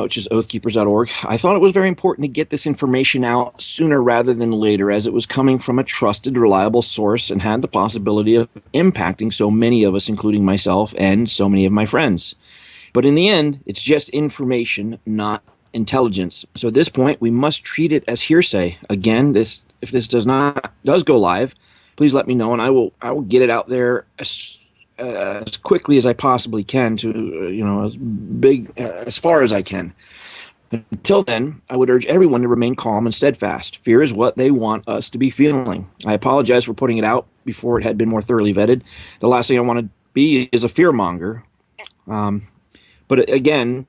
which is oathkeepers.org. I thought it was very important to get this information out sooner rather than later, as it was coming from a trusted, reliable source and had the possibility of impacting so many of us, including myself and so many of my friends. But in the end, it's just information, not intelligence. So at this point, we must treat it as hearsay. Again, if this does go live, please let me know, and I will get it out there as quickly as I possibly can to as far as I can. Until then, I would urge everyone to remain calm and steadfast. Fear is what they want us to be feeling. I apologize for putting it out before it had been more thoroughly vetted. The last thing I want to be is a fear monger. But again,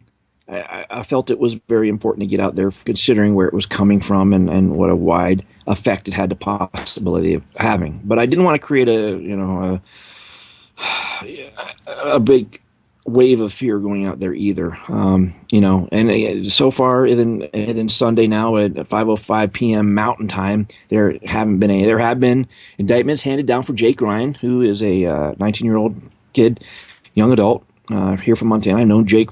I felt it was very important to get out there, considering where it was coming from and what a wide effect it had the possibility of having. But I didn't want to create a big wave of fear going out there either. And so far, in Sunday now at 5:05 p.m. Mountain Time, there have been indictments handed down for Jake Ryan, who is a 19-year-old kid, young adult. Here from Montana. I've known Jake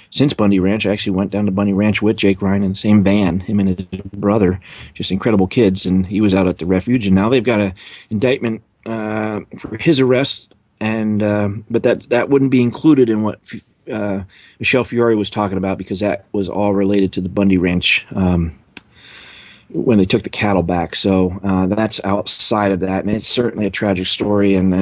since Bundy Ranch. I actually went down to Bundy Ranch with Jake Ryan in the same van, him and his brother, just incredible kids. And he was out at the refuge, and now they've got an indictment for his arrest. And but that wouldn't be included in what Michelle Fiori was talking about, because that was all related to the Bundy Ranch when they took the cattle back. So that's outside of that, and it's certainly a tragic story. And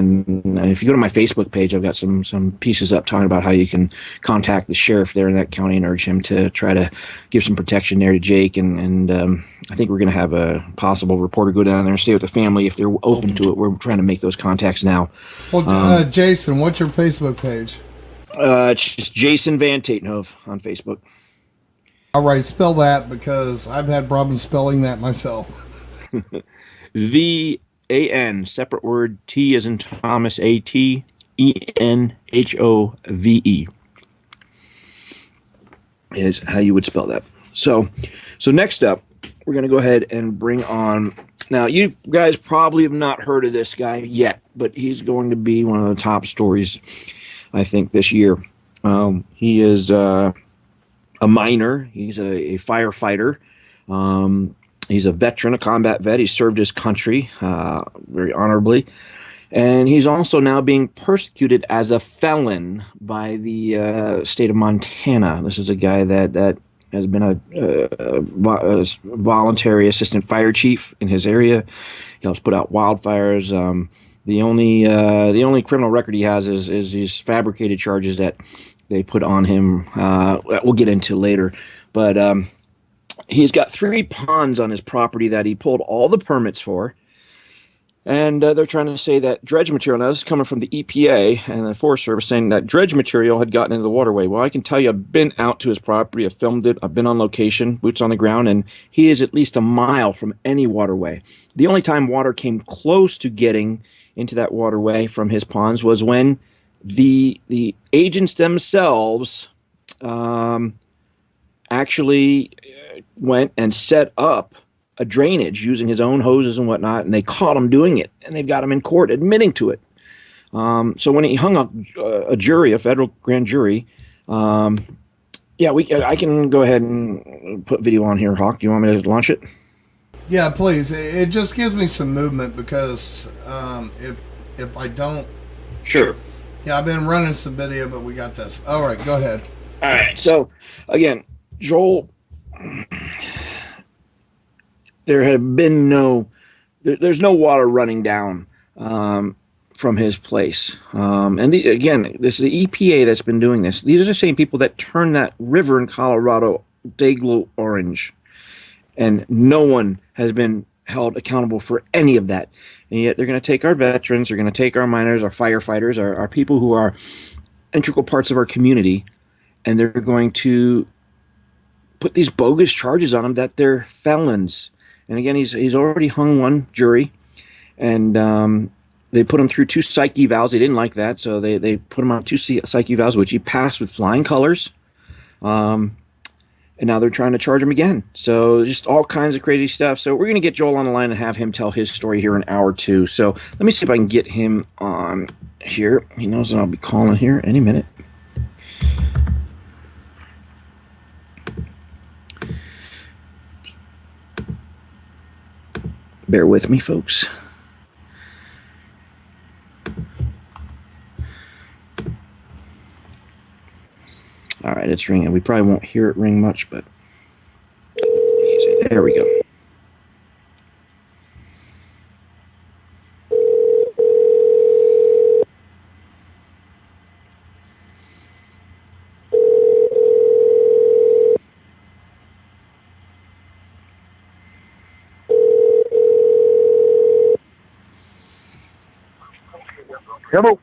if you go to my Facebook page, I've got some pieces up talking about how you can contact the sheriff there in that county and urge him to try to give some protection there to Jake. And I think we're going to have a possible reporter go down there and stay with the family if they're open to it. We're trying to make those contacts now. Well, Jason, what's your Facebook page? It's just Jason Vantatenhove on Facebook. All right, spell that, because I've had problems spelling that myself. V-A-N, separate word, T as in Thomas, A-T-E-N-H-O-V-E. Is how you would spell that. So next up, we're going to go ahead and bring on... Now, you guys probably have not heard of this guy yet, but he's going to be one of the top stories, I think, this year. He is... a miner. He's a firefighter. He's a veteran, a combat vet. He served his country very honorably. And he's also now being persecuted as a felon by the state of Montana. This is a guy that has been a voluntary assistant fire chief in his area. He helps put out wildfires. The only criminal record he has is these fabricated charges that they put on him. We'll get into later, but he's got 3 ponds on his property that he pulled all the permits for, and they're trying to say that dredge material. Now, this is coming from the EPA and the Forest Service, saying that dredge material had gotten into the waterway. Well, I can tell you, I've been out to his property, I've filmed it, I've been on location, boots on the ground, and he is at least a mile from any waterway. The only time water came close to getting into that waterway from his ponds was when the agents themselves actually went and set up a drainage using his own hoses and whatnot, and they caught him doing it, and they've got him in court admitting to it. So when he hung up a jury, a federal grand jury, I can go ahead and put video on here, Hawk. Do you want me to launch it? Yeah, please. It just gives me some movement, because if I don't... Sure. Yeah, I've been running some video, but we got this. All right, go ahead. All right. So, again, Joel, there's no water running down from his place. This is the EPA that's been doing this. These are the same people that turned that river in Colorado day-glow orange. And no one has been held accountable for any of that. And yet they're going to take our veterans, they're going to take our miners, our firefighters, our people who are integral parts of our community, and they're going to put these bogus charges on them that they're felons. And again, he's already hung one jury, and they put him through 2 psych evals. They didn't like that, so they put him on 2 psych evals, which he passed with flying colors. And now they're trying to charge him again. So just all kinds of crazy stuff. So we're going to get Joel on the line and have him tell his story here in hour 2. So let me see if I can get him on here. He knows that I'll be calling here any minute. Bear with me, folks. All right, it's ringing. We probably won't hear it ring much, but there we go. Hello.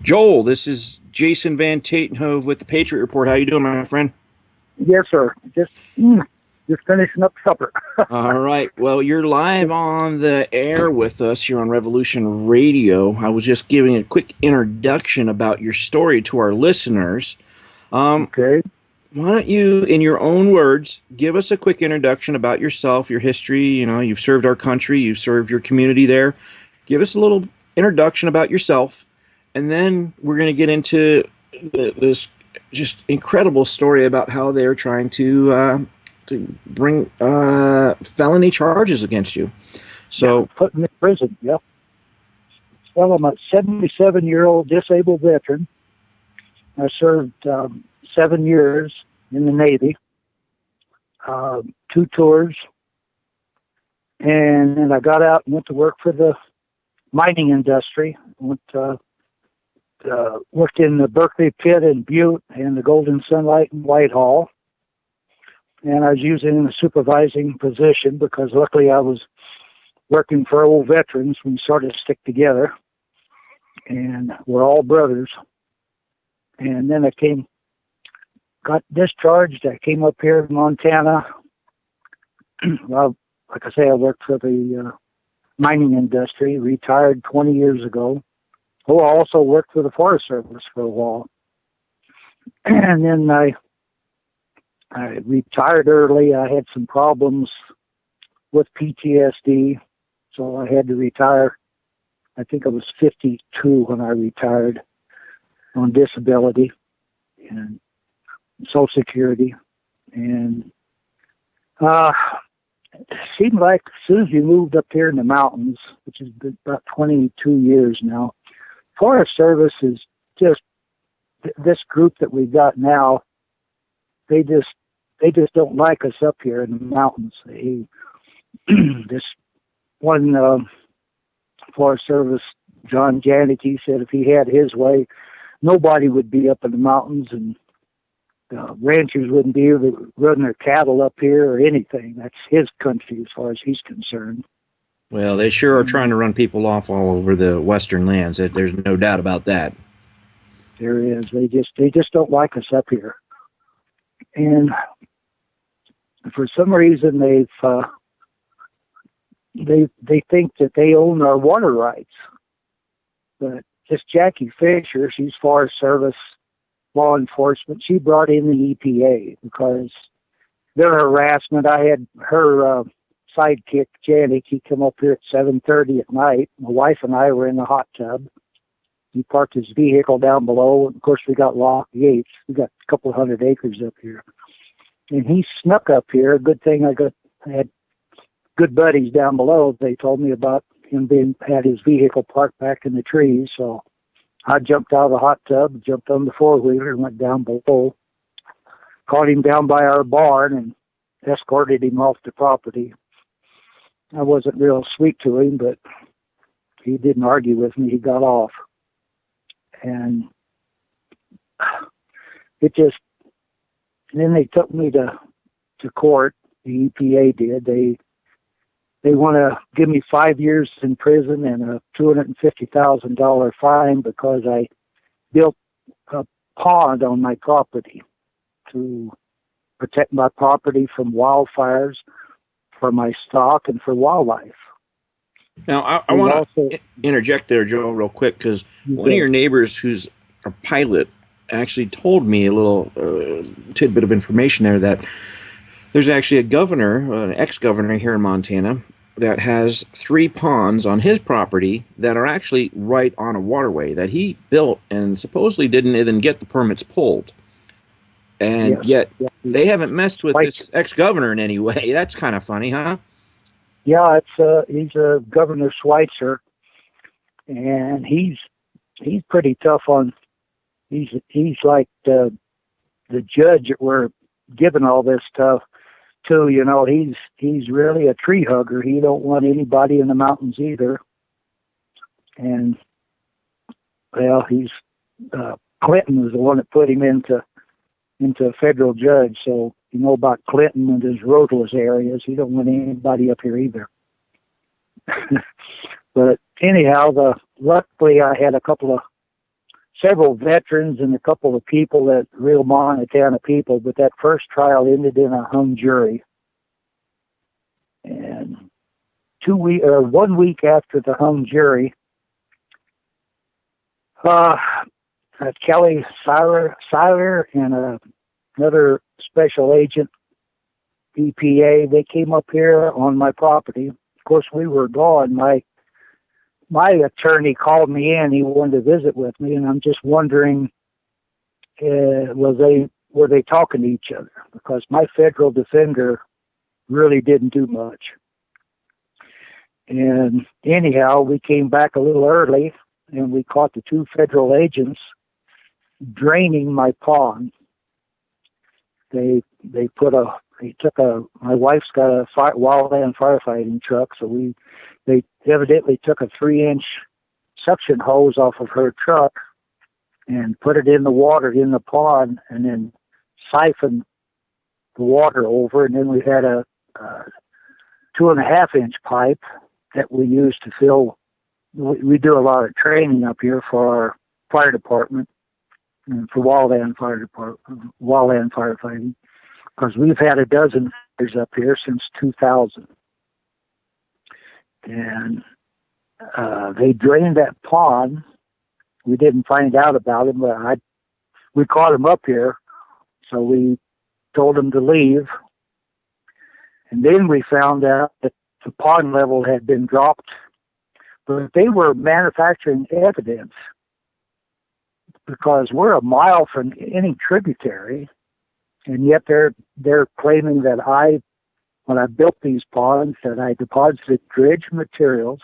Joel, this is Jason Vantatenhove with the Patriot Report. How you doing, my friend? Yes, sir. Just finishing up supper. All right. Well, you're live on the air with us here on Revolution Radio. I was just giving a quick introduction about your story to our listeners. Okay. Why don't you, in your own words, give us a quick introduction about yourself, your history. You know, you've served our country, you've served your community there. Give us a little introduction about yourself, and then we're going to get into this just incredible story about how they're trying to bring felony charges against you. So, put in prison. Yep. Well, I'm a 77-year-old disabled veteran. I served 7 years in the Navy, 2 tours, and then I got out and went to work for the mining industry. Worked in the Berkeley Pit in Butte and the Golden Sunlight in Whitehall. And I was using a supervising position because luckily I was working for old veterans. We sort of stick together, and we're all brothers. And then got discharged. I came up here in Montana. Well, like I say, I worked for the mining industry, retired 20 years ago. Oh, I also worked for the Forest Service for a while. And then I retired early. I had some problems with PTSD, so I had to retire. I think I was 52 when I retired on disability and Social Security. And it seemed like as soon as we moved up here in the mountains, which has been about 22 years now, Forest Service is just, this group that we've got now, they just don't like us up here in the mountains. This one Forest Service, John Janicki, said if he had his way, nobody would be up in the mountains, and ranchers wouldn't be able to run their cattle up here or anything. That's his country as far as he's concerned. well, they sure are trying to run people off all over the western lands. There's no doubt about that. There is. They just don't like us up here. And for some reason they think that they own our water rights. But this Jackie Fisher, she's Forest Service law enforcement, she brought in the EPA because their harassment. I had her sidekick, Janik, he come up here at 7:30 at night. My wife and I were in the hot tub. He parked his vehicle down below. And of course, we got locked gates. We got a couple 100 acres up here. And he snuck up here. Good thing I had good buddies down below. They told me about him had his vehicle parked back in the trees. So I jumped out of the hot tub, jumped on the four-wheeler, and went down below. Caught him down by our barn and escorted him off the property. I wasn't real sweet to him, but he didn't argue with me. He got off. And then they took me to court. The EPA did. they want to give me 5 years in prison and a $250,000 fine because I built a pond on my property to protect my property from wildfires, for my stock, and for wildlife. Now, I want to interject there, Joe, real quick, because one of your neighbors who's a pilot actually told me a little tidbit of information there that there's actually a governor, an ex-governor here in Montana, that has 3 ponds on his property that are actually right on a waterway that he built and supposedly didn't even get the permits pulled. And yet they haven't messed with this ex-governor in any way. That's kind of funny, huh? Yeah, he's a Governor Schweitzer, and he's pretty tough on. He's like the judge that we're giving all this stuff to. You know, he's really a tree hugger. He don't want anybody in the mountains either. And well, Clinton was the one that put him into a federal judge. So you know about Clinton and his roadless areas. He don't want anybody up here either. But anyhow, luckily I had several veterans and a couple of people that real Montana people, but that first trial ended in a hung jury. And 1 week after the hung jury, Kelly Seiler and another special agent, EPA, they came up here on my property. Of course, we were gone. My attorney called me in. He wanted to visit with me, and I'm just wondering, were they talking to each other? Because my federal defender really didn't do much. And anyhow, we came back a little early, and we caught the 2 federal agents draining my pond. My wife's got a wildland firefighting truck, so they evidently took a 3-inch suction hose off of her truck and put it in the water in the pond, and then siphoned the water over. And then we had a 2.5-inch pipe that we used to fill. We do a lot of training up here for our fire department and for wildland firefighting, because we've had a dozen fires up here since 2000. And they drained that pond. We didn't find out about him, but we caught him up here, so we told him to leave. And then we found out that the pond level had been dropped, but they were manufacturing evidence because we're a mile from any tributary, and yet they're claiming that when I built these ponds, that I deposited dredge materials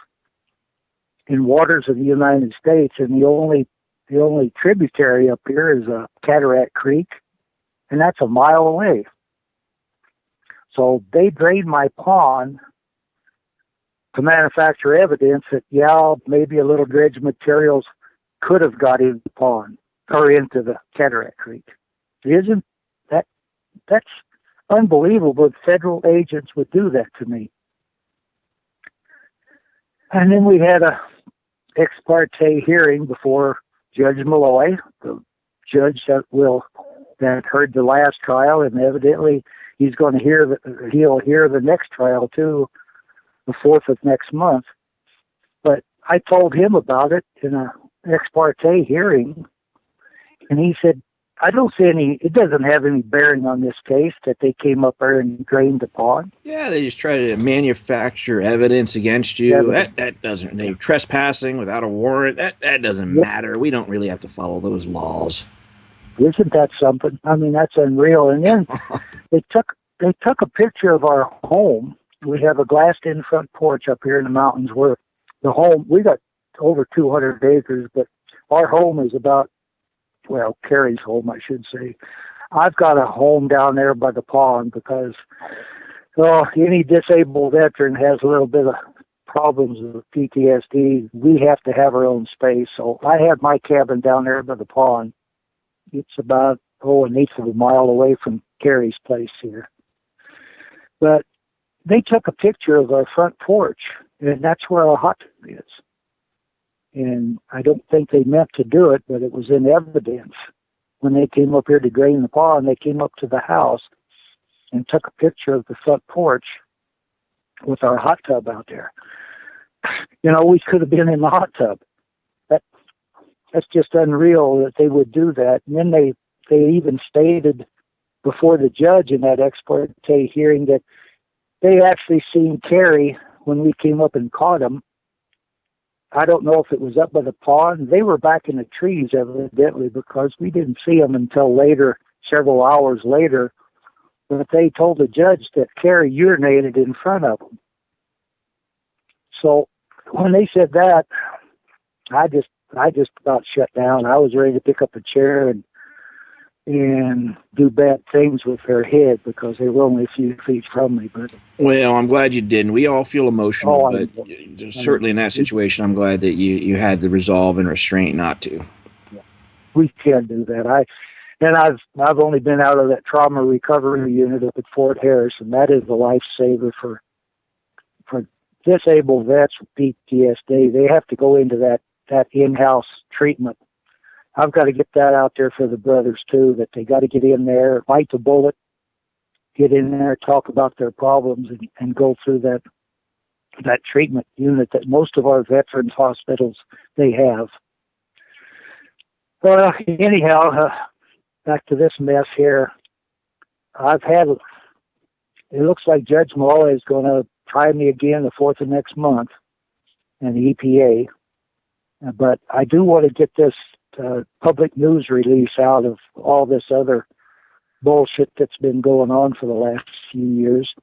in waters of the United States, and the only tributary up here is Cataract Creek, and that's a mile away. So they drained my pond to manufacture evidence that, maybe a little dredge materials could have got into the pond or into the Cataract Creek. Isn't that's unbelievable? Federal agents would do that to me. And then we had a ex parte hearing before Judge Malloy, the judge that heard the last trial, and evidently he'll hear the next trial too, the 4th of next month. But I told him about it in an ex parte hearing, and he said, I don't see it doesn't have any bearing on this case that they came up there and drained the pond. Yeah, they just try to manufacture evidence against you. That doesn't, they're trespassing without a warrant. That doesn't matter. We don't really have to follow those laws. Isn't that something? I mean, that's unreal. And then they took a picture of our home. We have a glassed-in front porch up here in the mountains where the home, we got over 200 acres, but our home is about, Carrie's home, I should say. I've got a home down there by the pond because any disabled veteran has a little bit of problems with PTSD. We have to have our own space. So I have my cabin down there by the pond. It's about, 1/8 of a mile away from Carrie's place here. But they took a picture of our front porch, and that's where our hot tub is. And I don't think they meant to do it, but it was in evidence. When they came up here to drain the pond, they came up to the house and took a picture of the front porch with our hot tub out there. You know, we could have been in the hot tub. That's just unreal that they would do that. And then they even stated before the judge in that ex parte hearing that they actually seen Carrie when we came up and caught him. I don't know if it was up by the pond. They were back in the trees evidently because we didn't see them until later, several hours later. But they told the judge that Carrie urinated in front of them. So when they said that, I just about shut down. I was ready to pick up a chair and do bad things with her head because they were only a few feet from me. But well, I'm glad you didn't. We all feel emotional, but certainly in that situation, I'm glad that you had the resolve and restraint not to. We can't do that. I've only been out of that trauma recovery unit up at Fort Harris, and that is a lifesaver for disabled vets with PTSD. They have to go into that in-house treatment. I've got to get that out there for the brothers too, that they got to get in there, bite the bullet, get in there, talk about their problems, and go through that treatment unit that most of our veterans hospitals, they have. Well, anyhow, back to this mess here. It looks like Judge Moore is going to try me again the 4th of next month in the EPA. But I do want to get this public news release out of all this other bullshit that's been going on for the last few years.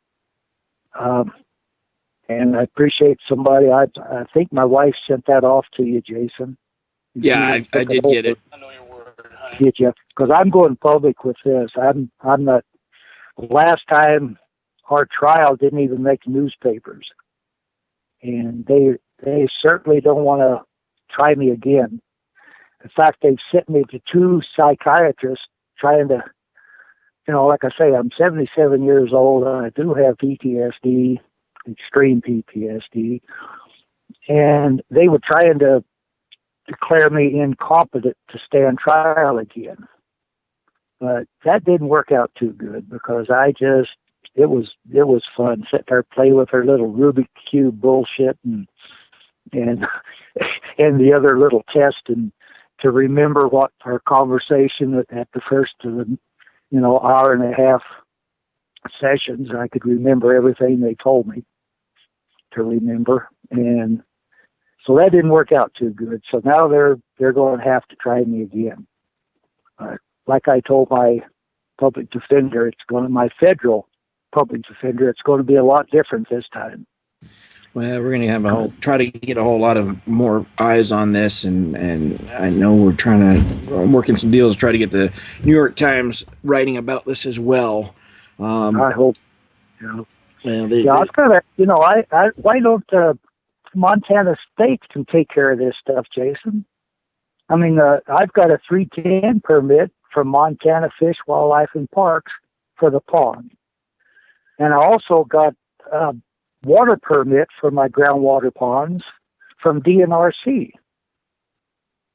And I appreciate somebody. I think my wife sent that off to you, Jason. Yeah, I did get it. I know your word, honey. Did you? Because I'm going public with this. I'm not. Last time our trial didn't even make newspapers, and they certainly don't want to try me again. In fact, they've sent me to 2 psychiatrists trying to, like I say, I'm 77 years old and I do have PTSD, extreme PTSD, and they were trying to declare me incompetent to stand trial again. But that didn't work out too good because it was fun sitting there playing with her little Rubik's Cube bullshit and the other little test and to remember what our conversation at the first of the, hour and a half sessions, I could remember everything they told me to remember. And so that didn't work out too good. So now they're going to have to try me again. Like I told my public defender, my federal public defender, it's going to be a lot different this time. Well, we're going to try to get a whole lot of more eyes on this, and I know I'm working some deals to try to get the New York Times writing about this as well. I hope. Well, I was kind of, why don't Montana State can take care of this stuff, Jason? I mean, I've got a 310 permit from Montana Fish, Wildlife, and Parks for the pond, and I also got water permit for my groundwater ponds from DNRC.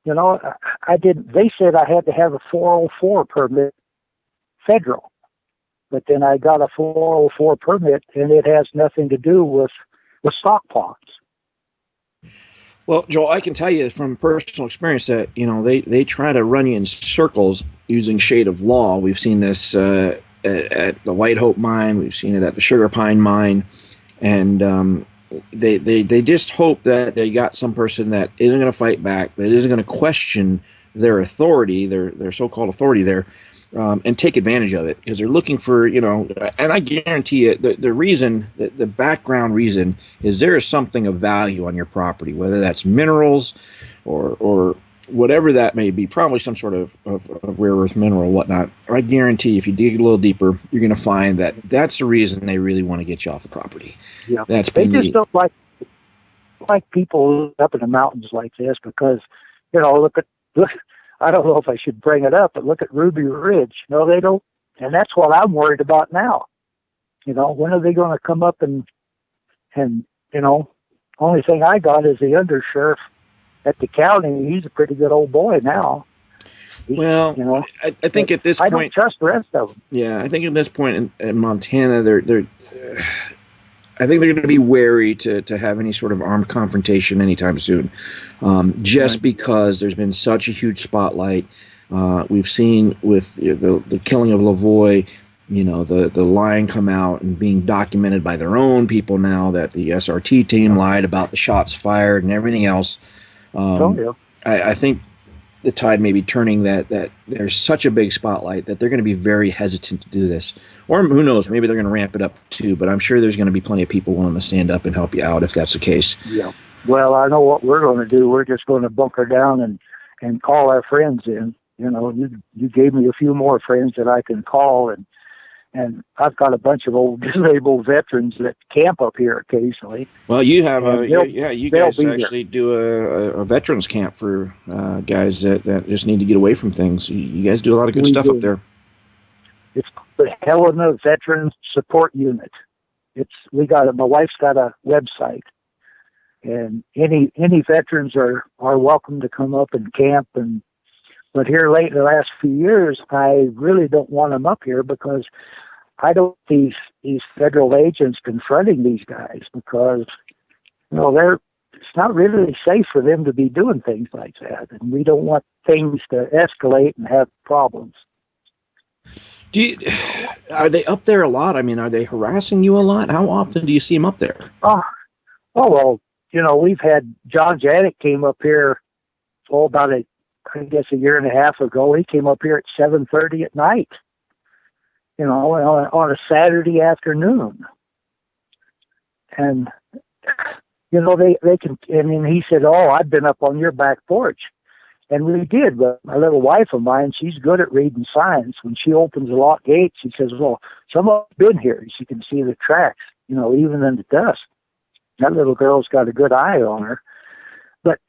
I didn't. They said I had to have a 404 permit, federal, but then I got a 404 permit, and it has nothing to do with stock ponds. Well, Joel, I can tell you from personal experience that they try to run you in circles using shade of law. We've seen this at the White Hope mine. We've seen it at the Sugar Pine mine. And they just hope that they got some person that isn't going to fight back, that isn't going to question their authority, their so-called authority there, and take advantage of it because they're looking for, and I guarantee you the reason, the background reason is there is something of value on your property, whether that's minerals or whatever that may be, probably some sort of rare earth mineral or whatnot. I guarantee if you dig a little deeper, you're going to find that that's the reason they really want to get you off the property. Yeah, they just don't like people up in the mountains like this because, look, I don't know if I should bring it up, but look at Ruby Ridge. No, they don't. And that's what I'm worried about now. You know, when are they going to come up and you know, only thing I got is the undersheriff at the county. He's a pretty good old boy now. Well, you know, I think at this point, I don't trust the rest of them. Yeah, I think at this point in Montana, I think they're going to be wary to have any sort of armed confrontation anytime soon, just because there's been such a huge spotlight. We've seen with the killing of Lavoie, you know, the lying come out and being documented by their own people now that the SRT team lied about the shots fired and everything else. I think the tide may be turning that there's such a big spotlight that they're going to be very hesitant to do this. Or who knows, maybe they're going to ramp it up too, but I'm sure there's going to be plenty of people willing to stand up and help you out if that's the case. Yeah. Well, I know what we're going to do. We're just going to bunker down and call our friends in. You know, you gave me a few more friends that I can call, and I've got a bunch of old disabled veterans that camp up here occasionally. Well, you have you guys actually do a veterans camp for guys that just need to get away from things. You guys do a lot of good stuff up there. It's the Helena Veterans Support Unit. My wife's got a website, and any veterans are welcome to come up and camp. But here late in the last few years, I really don't want them up here because I don't these federal agents confronting these guys because, you know, it's not really safe for them to be doing things like that, and we don't want things to escalate and have problems. Are they up there a lot? I mean, are they harassing you a lot? How often do you see them up there? Oh well, you know, we've had John Janik came up here about a year and a half ago. He came up here at 7:30 at night, you know, on a Saturday afternoon. And, you know, they can, I mean, he said, "Oh, I've been up on your back porch." And we did, but my little wife of mine, she's good at reading signs. When she opens the lock gate, she says, "Well, someone's been here." She can see the tracks, you know, even in the dust. That little girl's got a good eye on her. But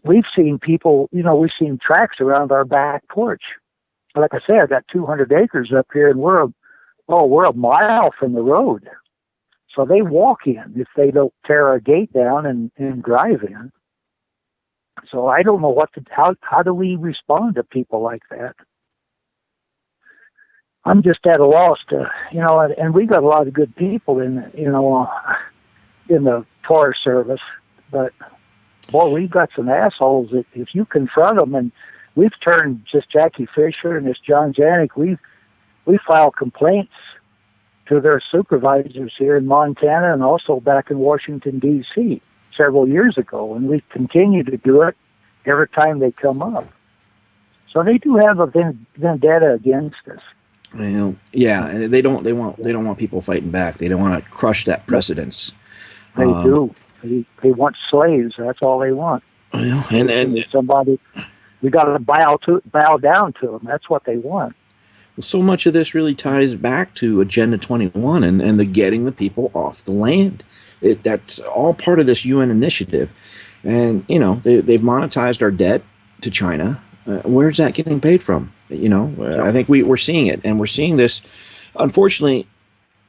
we've seen people, you know, we've seen tracks around our back porch. Like I said, I've got 200 acres up here, and we're a mile from the road. So they walk in if they don't tear our gate down and drive in. So I don't know how do we respond to people like that? I'm just at a loss to, you know, and we got a lot of good people in the Forest Service, but boy, we've got some assholes that if you confront them, and we've turned just Jackie Fisher and this John Janik, we filed complaints to their supervisors here in Montana and also back in Washington, D.C. several years ago, and we continue to do it every time they come up. So they do have a vendetta against us. Well, yeah, and they don't want people fighting back. They don't want to crush that precedence. They do. They want slaves. That's all they want. Well, and somebody, we got to bow down to them. That's what they want. So much of this really ties back to Agenda 21 and the getting the people off the land. That's all part of this UN initiative. And, you know, they've monetized our debt to China. Where's that getting paid from? You know, I think we're seeing it. And we're seeing this. Unfortunately,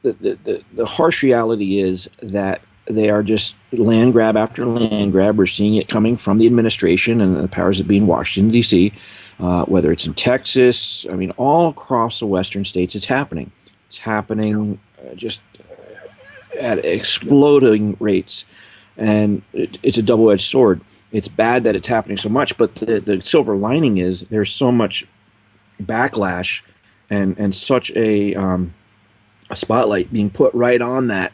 the harsh reality is that they are just land grab after land grab. We're seeing it coming from the administration and the powers that be in Washington, D.C., whether it's in Texas. I mean, all across the western states, it's happening. It's happening just at exploding rates. And it's a double-edged sword. It's bad that it's happening so much, but the silver lining is there's so much backlash and such a spotlight being put right on that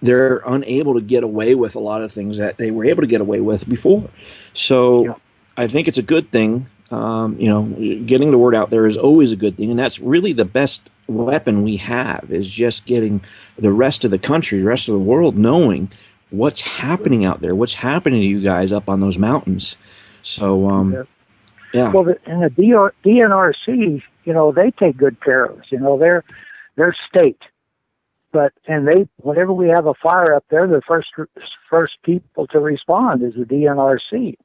they're unable to get away with a lot of things that they were able to get away with before. So I think it's a good thing. You know, getting the word out there is always a good thing, and that's really the best weapon we have, is just getting the rest of the country, the rest of the world knowing what's happening out there, what's happening to you guys up on those mountains. So, yeah. Well, and the DNRC, you know, they take good care of us. You know, they're state. And whenever we have a fire up there, the first people to respond is the DNRC.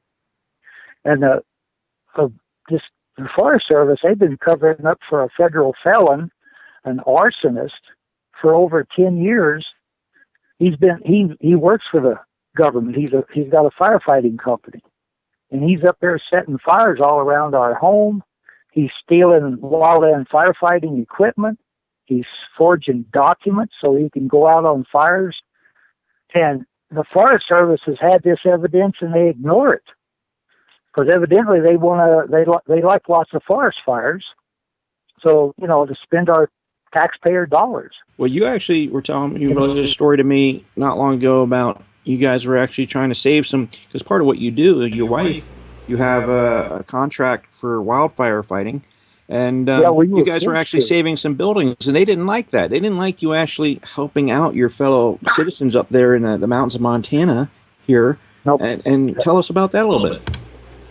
And the Forest Service, they've been covering up for a federal felon, an arsonist, for over 10 years, he works for the government. He's got a firefighting company, and he's up there setting fires all around our home. He's stealing wildland firefighting equipment. He's forging documents so he can go out on fires. And the Forest Service has had this evidence, and they ignore it because evidently they like lots of forest fires. So, to spend our taxpayer dollars. Well, you actually were telling me, you related a story to me not long ago about you guys were actually trying to save some, because part of what you do, your wife, you have a contract for wildfire fighting, and you guys were actually saving some buildings, and they didn't like that. They didn't like you actually helping out your fellow citizens up there in the mountains of Montana here. Nope. And tell us about that a little bit.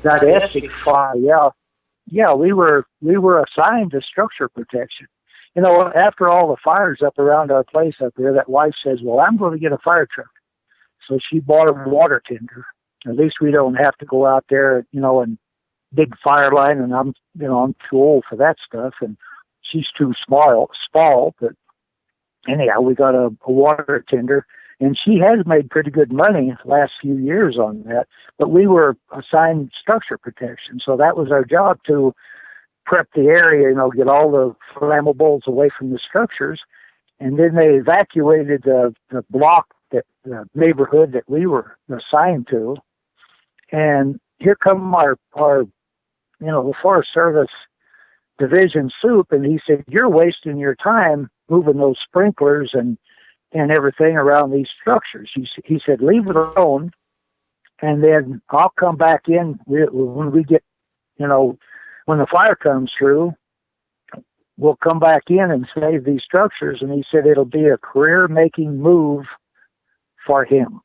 That Essex fire, yeah. Yeah, we were assigned to structure protection. After all the fires up around our place up there, that wife says, well, I'm going to get a fire truck. So she bought a water tender. At least we don't have to go out there, and dig fire line. And I'm too old for that stuff. And she's too small. But anyhow, we got a water tender. And she has made pretty good money the last few years on that. But we were assigned structure protection. So that was our job, to prep the area, get all the flammables away from the structures. And then they evacuated the block, the neighborhood that we were assigned to. And here come our the Forest Service division soup, and he said, you're wasting your time moving those sprinklers and everything around these structures. He said, leave it alone, and then I'll come back in when we get, when the fire comes through, we'll come back in and save these structures. And he said it'll be a career-making move for him.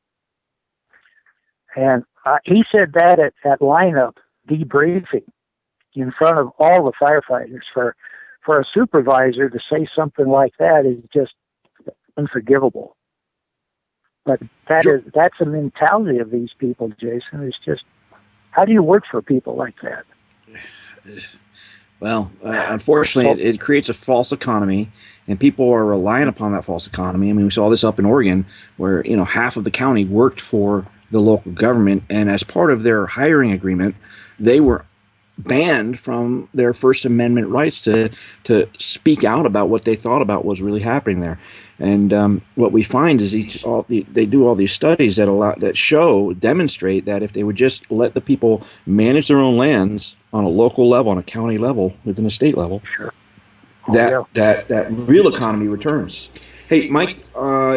And he said that at lineup debriefing in front of all the firefighters. For a supervisor to say something like that is just unforgivable. But that's the mentality of these people, Jason. It's just, how do you work for people like that? Well, unfortunately, it creates a false economy, and people are relying upon that false economy. I mean, we saw this up in Oregon, where half of the county worked for the local government, and as part of their hiring agreement, they were banned from their First Amendment rights to speak out about what they thought about was really happening there. And what we find is they do all these studies that demonstrate that if they would just let the people manage their own lands on a local level, on a county level, within a state level, that real economy returns. Hey, Mike,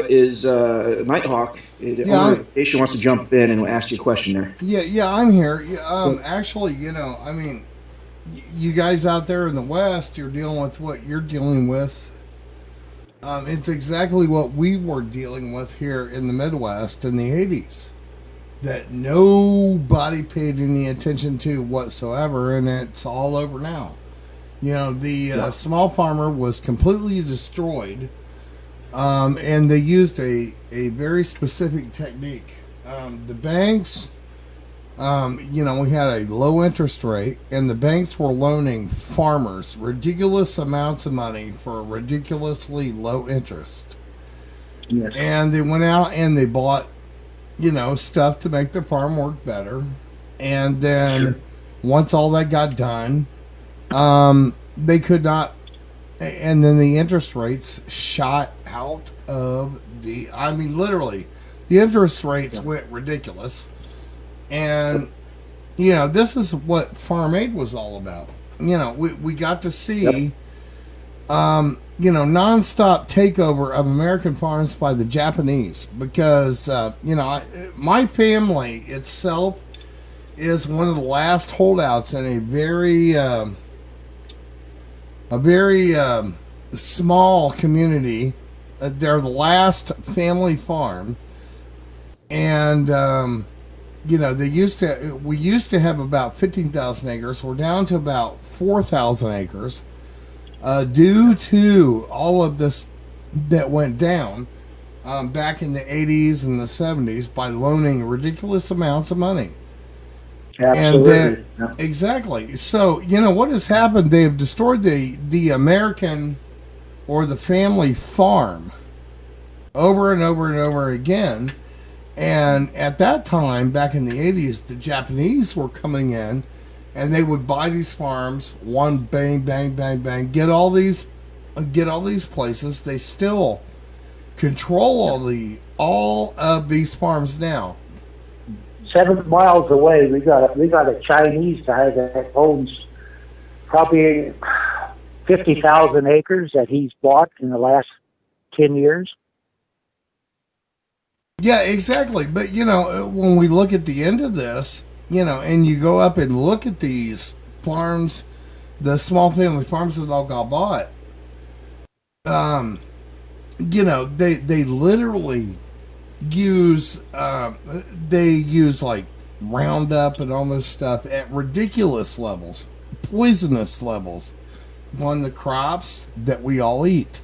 is Nighthawk, the station wants to jump in and ask you a question there. Yeah, I'm here. Actually, you guys out there in the West, you're dealing with what you're dealing with. It's exactly what we were dealing with here in the Midwest in the 80s. That nobody paid any attention to whatsoever, and it's all over now. The small farmer was completely destroyed. And they used a very specific technique. The banks, we had a low interest rate, and the banks were loaning farmers ridiculous amounts of money for ridiculously low interest. Yes. And they went out and they bought, stuff to make their farm work better. And then once all that got done, they could not. And then the interest rates shot out of literally, the interest rates went ridiculous. And, this is what Farm Aid was all about. We got to see, nonstop takeover of American farms by the Japanese because, my family itself is one of the last holdouts in a very small community. They're the last family farm, and we used to have about 15,000 acres. We're down to about 4,000 acres, due to all of this that went down back in the 80s and the 70s by loaning ridiculous amounts of money. Absolutely. And exactly. So, what has happened? They have destroyed the American or the family farm over and over and over again. And at that time, back in the 80s, the Japanese were coming in and they would buy these farms, one bang, bang, bang, bang, get all these places. They still control all of these farms now. 7 miles away, we got a Chinese guy that owns probably 50,000 acres that he's bought in the last 10 years. Yeah, exactly. But, when we look at the end of this, and you go up and look at these farms, the small family farms that all got bought, they literally use, like Roundup and all this stuff at ridiculous levels, poisonous levels on the crops that we all eat.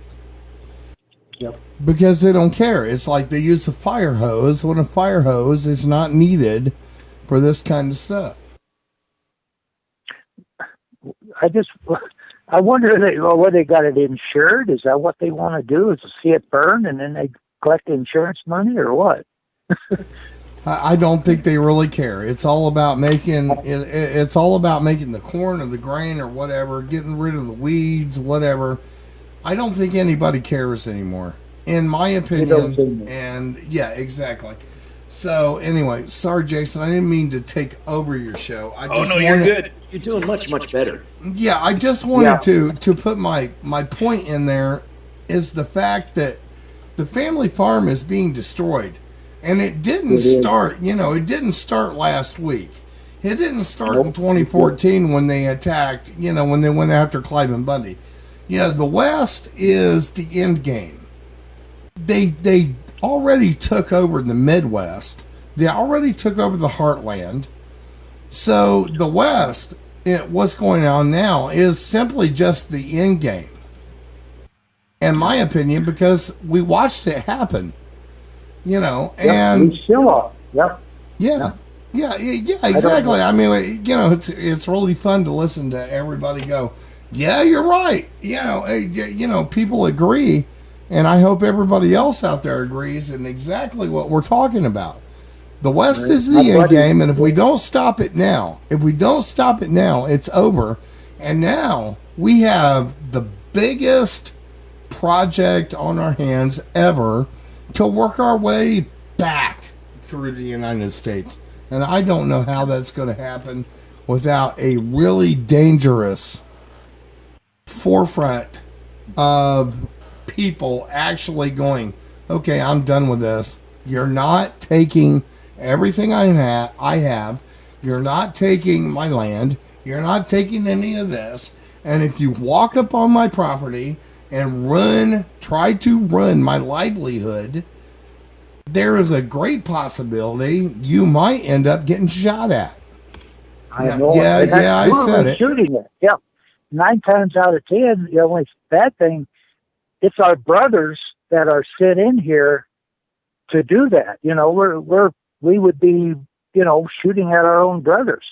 Yep. Because they don't care. It's like they use a fire hose when a fire hose is not needed for this kind of stuff. I wonder whether they got it insured. Is that what they want to do? Is to see it burn and then they collect insurance money, or what? I don't think they really care. It's all about making it's all about making the corn or the grain or whatever, getting rid of the weeds, whatever. I don't think anybody cares anymore, in my opinion. And yeah, exactly. So anyway, sorry, Jason, I didn't mean to take over your show. You're good. You're doing much, much better. Yeah, I just wanted to put my point in there is the fact that the family farm is being destroyed. And it didn't start, it didn't start last week. It didn't start in 2014 when they attacked, when they went after Cliven Bundy. The West is the end game. They already took over the Midwest. They already took over the heartland. So the West, what's going on now is simply just the end game. In my opinion, because we watched it happen. And we still are. Yep. Yeah, exactly. I mean, it's really fun to listen to everybody go, yeah, you're right. People agree, and I hope everybody else out there agrees in exactly what we're talking about. The West is the end game, and if we don't stop it now, it's over. And now we have the biggest project on our hands ever to work our way back through the United States. And I don't know how that's going to happen without a really dangerous forefront of people actually going, okay, I'm done with this. You're not taking everything I have. You're not taking my land. You're not taking any of this. And if you walk up on my property and try to run my livelihood, there is a great possibility you might end up getting shot at. I know. I said it. Shooting it. Yeah. 9 times out of 10, the only bad thing, it's our brothers that are sent in here to do that. We would be, shooting at our own brothers.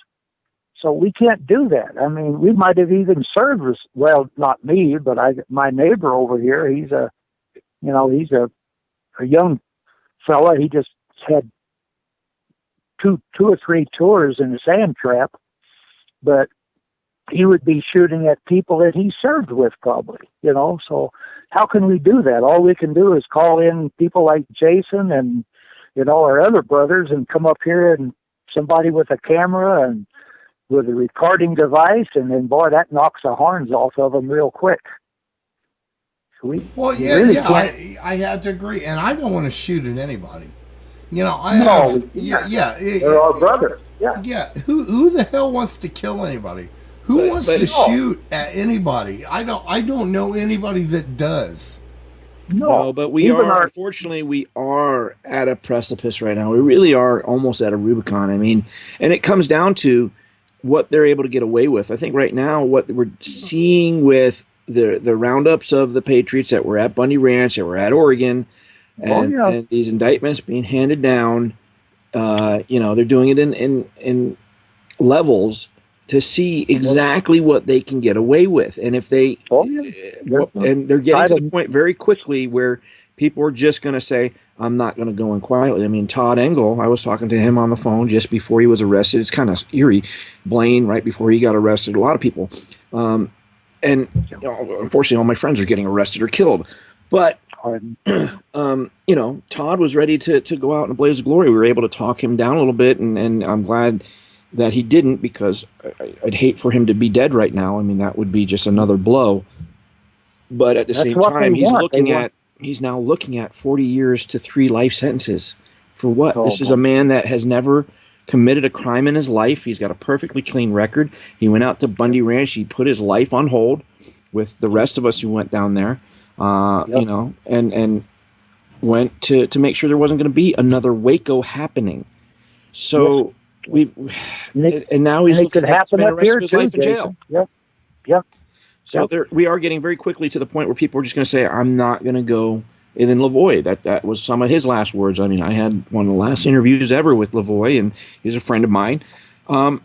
So we can't do that. I mean, we might have even served as well, not me, but my neighbor over here, he's a young fella. He just had two or three tours in the sand trap, but he would be shooting at people that he served with probably, so how can we do that? All we can do is call in people like Jason and, our other brothers and come up here and somebody with a camera and with a recording device, and then, boy, that knocks the horns off of them real quick. I have to agree, and I don't want to shoot at anybody. They're our brothers. Yeah. Who the hell wants to kill anybody? Who wants to shoot at anybody? I don't know anybody that does. No, but unfortunately, we are at a precipice right now. We really are almost at a Rubicon. I mean, and it comes down to what they're able to get away with. I think right now what we're seeing with the roundups of the Patriots that were at Bundy Ranch, that were at Oregon, and these indictments being handed down, they're doing it in levels to see exactly what they can get away with. And if they, and they're getting to the point very quickly where people are just going to say, I'm not going to go in quietly. I mean, Todd Engel, I was talking to him on the phone just before he was arrested. It's kind of eerie. Blaine, right before he got arrested, a lot of people. And unfortunately, all my friends are getting arrested or killed. But, Todd was ready to go out in a blaze of glory. We were able to talk him down a little bit, and I'm glad that he didn't, because I'd hate for him to be dead right now. I mean, that would be just another blow. But at the same time, he's now looking at 40 years to 3 life sentences. For what? This is a man that has never committed a crime in his life. He's got a perfectly clean record. He went out to Bundy Ranch. He put his life on hold with the rest of us who went down there, and went to make sure there wasn't going to be another Waco happening. So and now he's looking at spending the rest of his life in jail. Yep. So we are getting very quickly to the point where people are just going to say, I'm not going to go in Lavoie. That was some of his last words. I mean, I had one of the last interviews ever with Lavoie, and he's a friend of mine. And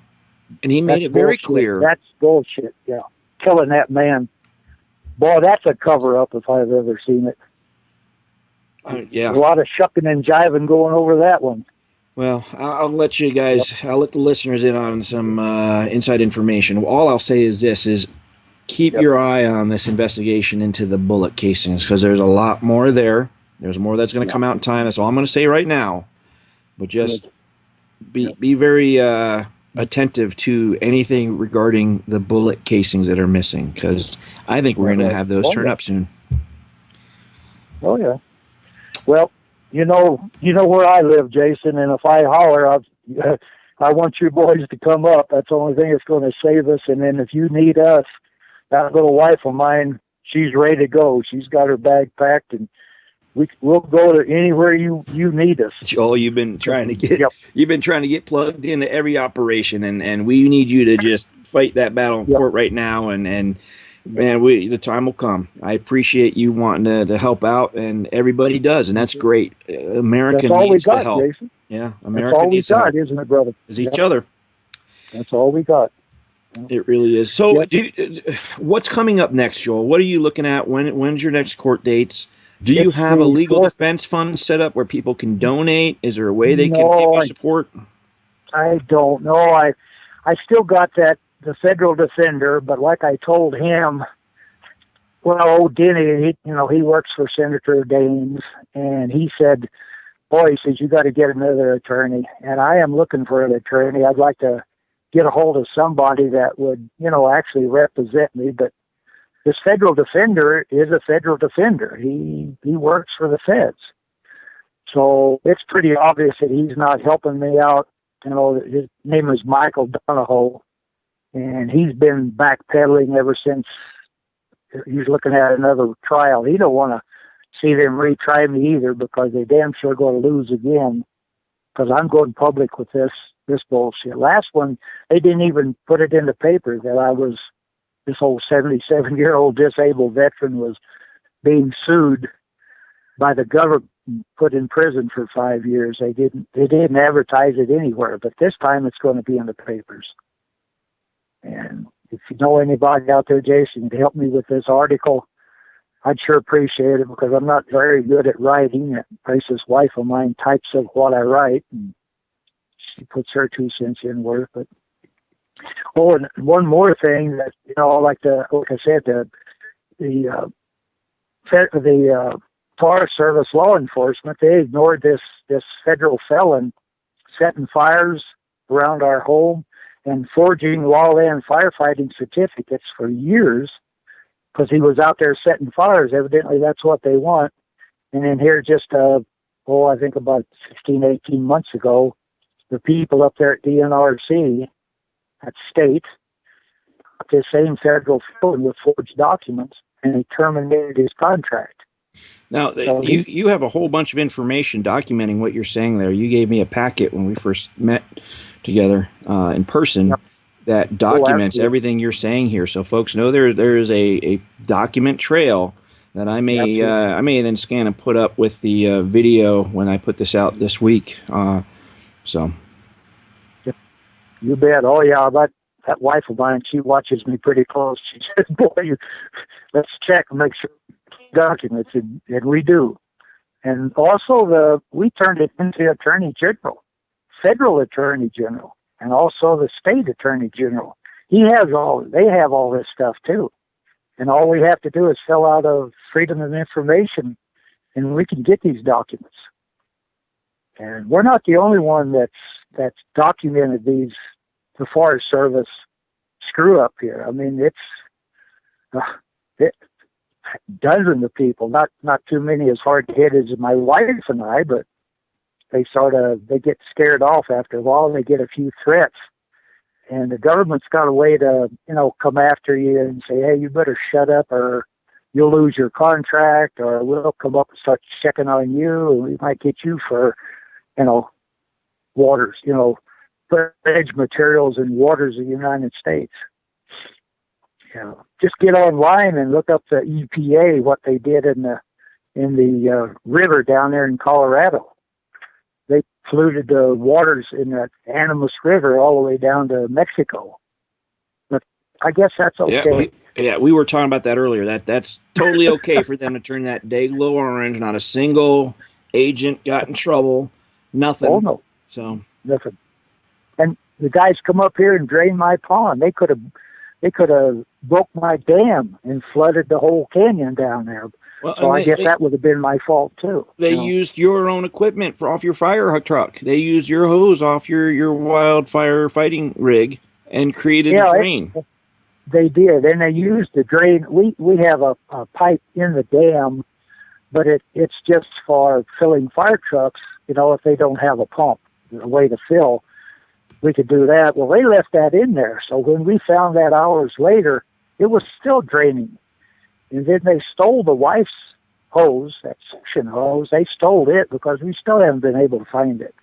he made it very clear. That's bullshit, yeah. Killing that man. Boy, that's a cover-up if I've ever seen it. Yeah. A lot of shucking and jiving going over that one. Well, I'll let you guys, I'll let the listeners in on some inside information. All I'll say is this, is keep your eye on this investigation into the bullet casings, because there's a lot more there. There's more that's going to come out in time. That's all I'm going to say right now. But just be very attentive to anything regarding the bullet casings that are missing, because I think we're going to have those turn up soon. Oh, yeah. Well, you know where I live, Jason, and if I holler, I want you boys to come up. That's the only thing that's going to save us. And then if you need us, that little wife of mine, she's ready to go. She's got her bag packed, and we'll go to anywhere you need us. Joel, you've been trying to get plugged into every operation, and we need you to just fight that battle in court right now, and man, the time will come. I appreciate you wanting to help out, and everybody does, and that's great. America needs the help. Jason. Yeah, America needs the help. That's all we got, isn't it, brother? Is each other. That's all we got. It really is. So, what's coming up next, Joel? What are you looking at? When's your next court dates? Do you have a legal defense fund set up where people can donate? Is there a way they can give you support? I don't know. I still got the federal defender, but like I told him, old Denny, he works for Senator Daines, and he said, he says, you got to get another attorney. And I am looking for an attorney. I'd like to get a hold of somebody that would, actually represent me. But this federal defender is a federal defender. He works for the feds. So it's pretty obvious that he's not helping me out. His name is Michael Donahoe, and he's been backpedaling ever since he's looking at another trial. He don't want to see them retry me either, because they damn sure going to lose again, because I'm going public with this bullshit. Last one, they didn't even put it in the paper that this old 77-year-old disabled veteran was being sued by the government, put in prison for 5 years. They didn't advertise it anywhere, but this time it's going to be in the papers. And if you know anybody out there, Jason, to help me with this article, I'd sure appreciate it, because I'm not very good at writing. This wife of mine types of what I write, and she puts her 2 cents in worth. But and one more thing that like I said, the Forest Service law enforcement, they ignored this federal felon setting fires around our home and forging wildland firefighting certificates for years, because he was out there setting fires. Evidently, that's what they want. And then here just, I think about 16, 18 months ago, the people up there at DNRC, at state, this same federal felon with forged documents, and he terminated his contract. Now, you have a whole bunch of information documenting what you're saying there. You gave me a packet when we first met together in person that documents everything you're saying here. So folks know there is a document trail that I may then scan and put up with the video when I put this out this week. You bet. Oh, yeah. But that wife of mine, she watches me pretty close. She says, boy, let's check and make sure documents, and we do. And also we turned it into Attorney General, Federal Attorney General, and also the State Attorney General. They have all this stuff too. And all we have to do is fill out a Freedom of Information, and we can get these documents. And we're not the only one that's documented the Forest Service screw up here. I mean, it's dozens of people, not too many as hard hit as my wife and I, but they get scared off after a while. They get a few threats, and the government's got a way to, come after you and say, hey, you better shut up or you'll lose your contract, or we'll come up and start checking on you, and we might get you for, waters, dredge materials and waters of the United States. Just get online and look up the EPA, what they did in the river down there in Colorado. They polluted the waters in the Animas River all the way down to Mexico. But I guess that's okay. We were talking about that earlier. That's totally okay for them to turn that day glow orange. Not a single agent got in trouble. Nothing. Oh no. So nothing. And the guys come up here and drain my pond. They could have broke my dam and flooded the whole canyon down there. Well, so I guess that would have been my fault too. They used your own equipment off your fire truck. They used your hose off your wildfire fighting rig and created a drain. They did, and they used the drain. We have a pipe in the dam, but it's just for filling fire trucks. If they don't have a pump, a way to fill, we could do that. Well, they left that in there. So when we found that hours later, it was still draining. And then they stole the wife's hose, that suction hose. They stole it because we still haven't been able to find it.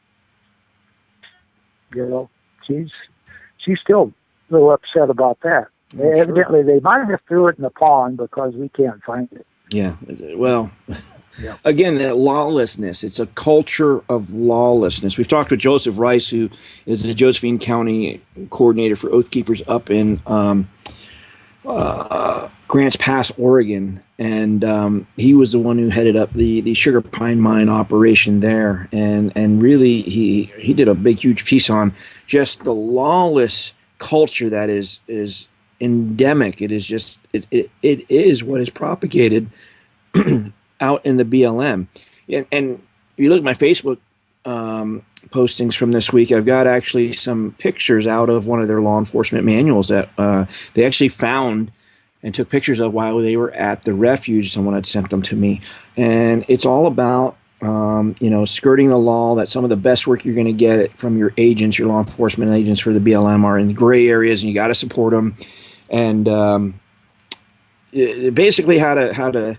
She's still a little upset about that. Evidently, they might have threw it in the pond because we can't find it. Yeah, well, again, that lawlessness. It's a culture of lawlessness. We've talked with Joseph Rice, who is the Josephine County coordinator for Oath Keepers up in Grants Pass, Oregon, and he was the one who headed up the sugar pine mine operation there, and really he did a big, huge piece on just the lawless culture that is endemic. It is just it is what is propagated out in the BLM. And if you look at my Facebook postings from this week, I've got actually some pictures out of one of their law enforcement manuals that they actually found and took pictures of while they were at the refuge. Someone had sent them to me, and it's all about skirting the law. That some of the best work you're going to get from your agents, your law enforcement agents for the BLM, are in the gray areas, and you got to support them. And basically how to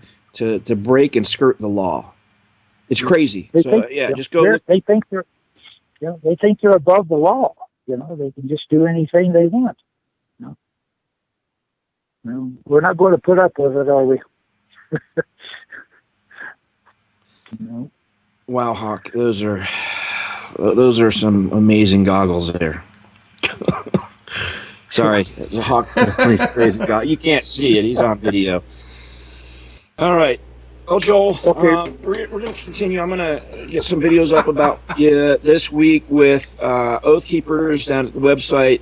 break and skirt the law. It's crazy. Just go. They think they're above the law. They can just do anything they want. We're not going to put up with it, are we? Wow, Hawk, those are some amazing goggles there. Sorry, Hawk, crazy guy. You can't see it; he's on video. All right. Well, Joel, we're going to continue. I'm going to get some videos up about you this week with Oath Keepers down at the website.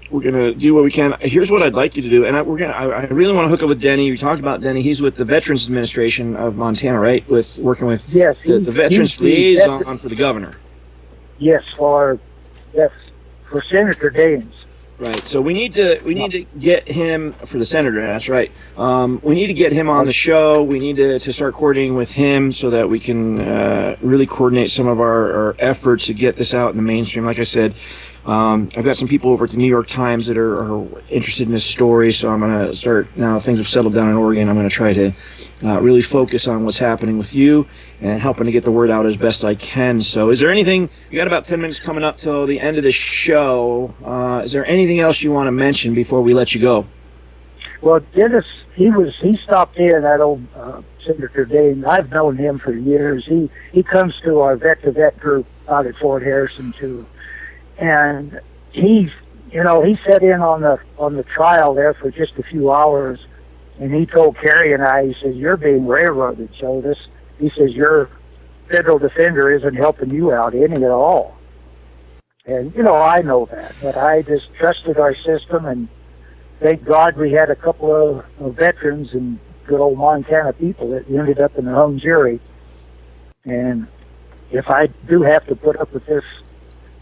We're going to do what we can. Here's what I'd like you to do, and I really want to hook up with Denny. We talked about Denny. He's with the Veterans Administration of Montana, right? Working with the Veterans Liaison for the governor. Yes, for Senator Daines. Right. So we need to get him for the senator. That's right. We need to get him on the show. We need to start coordinating with him so that we can really coordinate some of our efforts to get this out in the mainstream. Like I said, I've got some people over at the New York Times that are interested in this story. So I'm going to start, now things have settled down in Oregon, I'm going to try to really focus on what's happening with you and helping to get the word out as best I can. So is there anything, we got about 10 minutes coming up till the end of the show. Is there anything else you want to mention before we let you go? Well, Dennis, he stopped in, that old Senator Daines. I've known him for years. He comes to our vet-to-vet group out at Fort Harrison too. And he's you know, he sat in on the trial there for just a few hours, and he told Kerry and I, he says, "You're being railroaded." So he says, "Your federal defender isn't helping you out any at all." And, you know, I know that, but I just trusted our system, and thank God we had a couple of veterans and good old Montana people that ended up in the hung jury. And if I do have to put up with this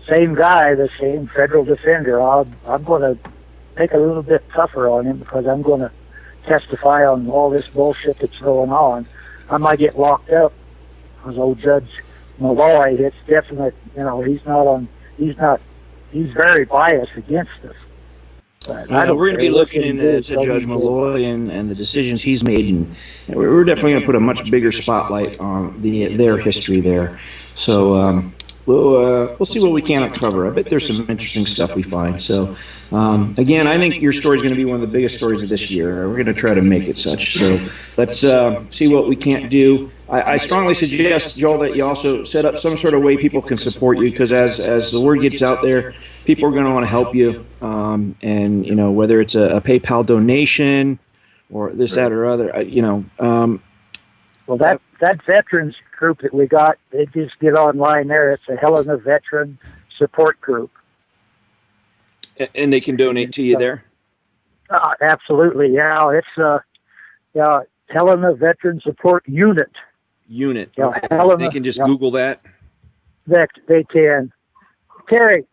same guy, the same federal defender, I'm going to make it a little bit tougher on him, because I'm going to testify on all this bullshit that's going on. I might get locked up, because old Judge Malloy, it's definite, you know, he's very biased against us. But we're going to be looking into Judge Malloy and the decisions he's made, and we're definitely going to put a much bigger spotlight on their history there. So we'll see what we can uncover. I bet there's some interesting stuff we find. So again, I think your story is going to be one of the biggest stories of this year. We're going to try to make it such. So let's see what we can't do. I strongly suggest, Joel, that you also set up some sort of way people can support you, because as the word gets out there, people are going to want to help you. And, you know, whether it's a PayPal donation or this, that, or other, you know. Well, that veterans group that we got, they just get online there. It's a Helena Veteran Support Group. And they can donate to you there? Absolutely, yeah. It's Helena Veteran Support Unit. Unit. Yeah, Okay. Helena, They can just Google that? They can. Terry,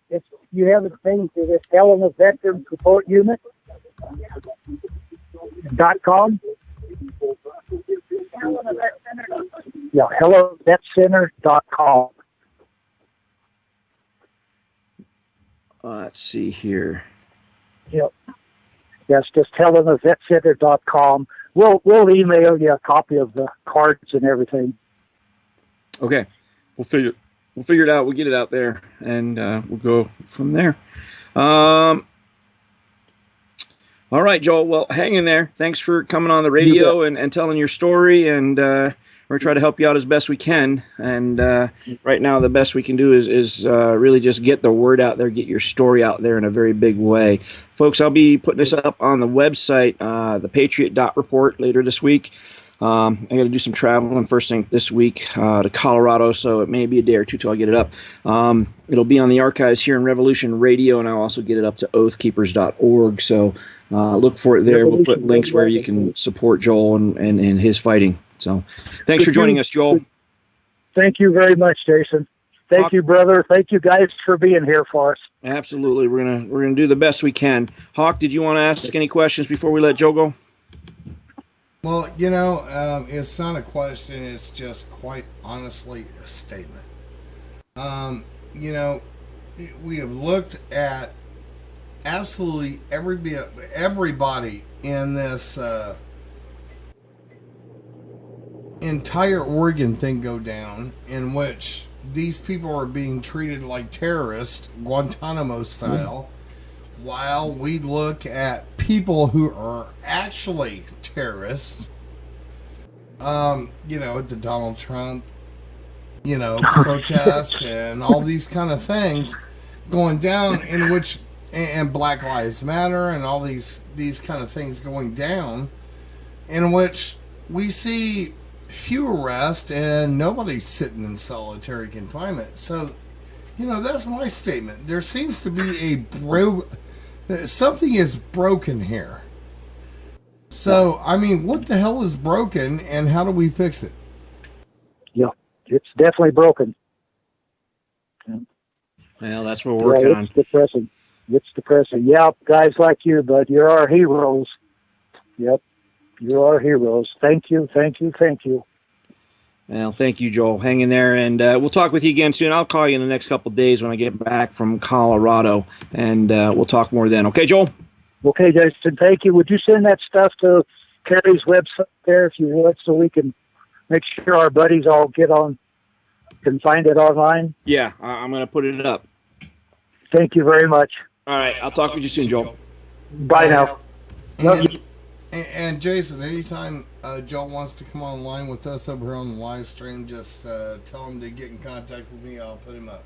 if you have a thing to this Helena Veteran Support Unit .com. Yeah, HelloVetCenter.com. Let's see here. Yep. Yes, just HelenaVetCenter.com. We'll email you a copy of the cards and everything. Okay, we'll figure it out. We'll get it out there, and we'll go from there. All right, Joel. Well, hang in there. Thanks for coming on the radio and telling your story, and we're going to try to help you out as best we can. And right now, the best we can do is really just get the word out there, get your story out there in a very big way. Folks, I'll be putting this up on the website, the Patriot.report, later this week. I got to do some traveling first thing this week to Colorado, so it may be a day or two till I get it up. It'll be on the archives here in Revolution Radio, and I'll also get it up to oathkeepers.org. So look for it there. We'll put links where you can support Joel and his fighting. So thanks for joining us, Joel. Thank you very much, Jason. Thank you, brother. Thank you guys for being here for us. Absolutely. We're gonna do the best we can. Hawk, did you want to ask any questions before we let Joe go? Well, you know, it's not a question. It's just quite honestly a statement. You know, we have looked at absolutely everybody in this entire Oregon thing go down, in which these people are being treated like terrorists, Guantanamo style, while we look at people who are actually terrorists, you know, the Donald Trump, you know, protest and all these kind of things going down, in which, and Black Lives Matter and all these kind of things going down, in which we see few arrests and nobody's sitting in solitary confinement. So, you know, that's my statement. There seems to be something is broken here. So, I mean, what the hell is broken, and how do we fix it? Yeah, it's definitely broken. Well, that's what we're working on. Depressing. It's depressing. Yeah, guys like you, bud, you're our heroes. Yep, you're our heroes. Thank you, thank you, thank you. Well, thank you, Joel. Hang in there, and we'll talk with you again soon. I'll call you in the next couple of days when I get back from Colorado, and we'll talk more then. Okay, Joel? Okay, Jason, thank you. Would you send that stuff to Carrie's website there, if you would, so we can make sure our buddies all can find it online? Yeah, I'm going to put it up. Thank you very much. All right, I'll talk with you soon, Joel. Bye now. And Jason, anytime Joel wants to come online with us over here on the live stream, just tell him to get in contact with me. I'll put him up.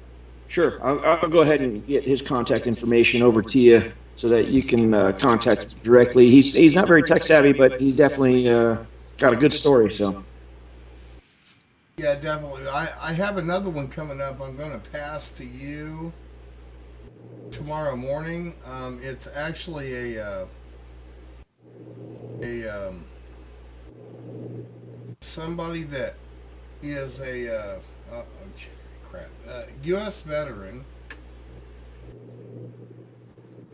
Sure. I'll go ahead and get his contact information over to you so that you can contact him directly. He's not very tech savvy, but he's definitely got a good story. So. Yeah, definitely. I have another one coming up. I'm going to pass to you tomorrow morning. It's actually somebody that is a U.S. veteran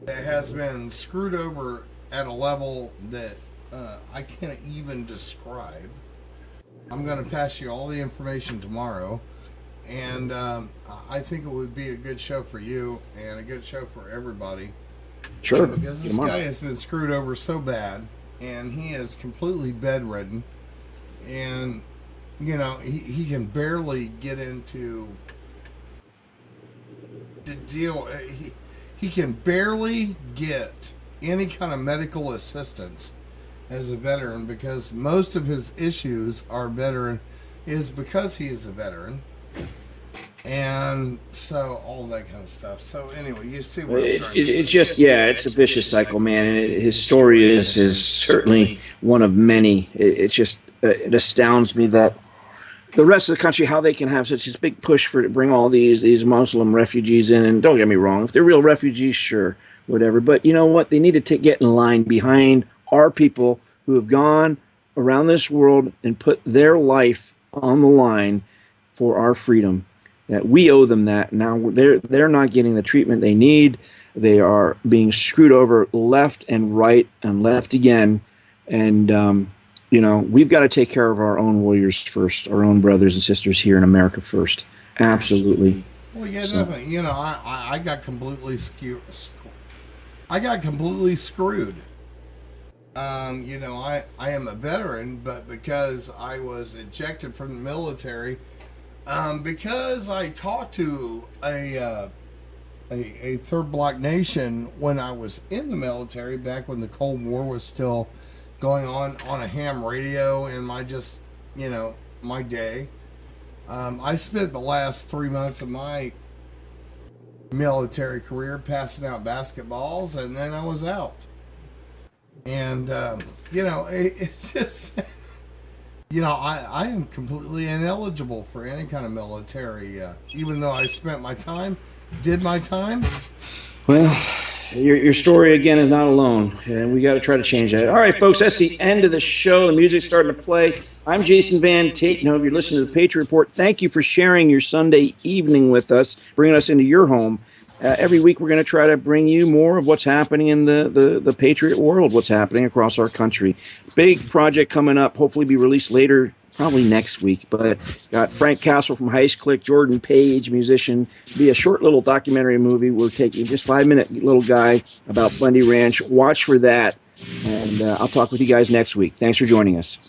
that has been screwed over at a level that I can't even describe. I'm going to pass you all the information tomorrow, and I think it would be a good show for you and a good show for everybody. Sure. Because this guy has been screwed over so bad, and he is completely bedridden, and he can barely get into to deal. He can barely get any kind of medical assistance as a veteran, because most of his issues is because he is a veteran, and so all that kind of stuff. So anyway, you see what it's just it's a vicious cycle, man. And his story is certainly one of many. It's just it astounds me that the rest of the country, how they can have such a big push to bring all these Muslim refugees in. And don't get me wrong, if they're real refugees, sure, whatever. But you know what? They need to get in line behind our people who have gone around this world and put their life on the line for our freedom. That we owe them that. Now they're not getting the treatment they need. They are being screwed over left and right and left again. And we've got to take care of our own warriors first, our own brothers and sisters here in America first. Absolutely. Well, yeah, definitely. I got completely I got completely screwed. I am a veteran, but because I was ejected from the military, because I talked to a third block nation when I was in the military, back when the Cold War was still going on a ham radio in my day. I spent the last 3 months of my military career passing out basketballs, and then I was out. And, it's just, I am completely ineligible for any kind of military, even though I did my time. Well, your story, again, is not alone, and we got to try to change that. All right, folks, that's the end of the show. The music's starting to play. I'm Jason Vantatenhove. You're listening to the Patriot Report. Thank you for sharing your Sunday evening with us, bringing us into your home. Every week we're going to try to bring you more of what's happening in the Patriot world, what's happening across our country. Big project coming up, hopefully be released later, probably next week. But got Frank Castle from Heist Click, Jordan Page, musician. Be a short little documentary movie. We're taking just 5-minute little guy about Bundy Ranch. Watch for that. And I'll talk with you guys next week. Thanks for joining us.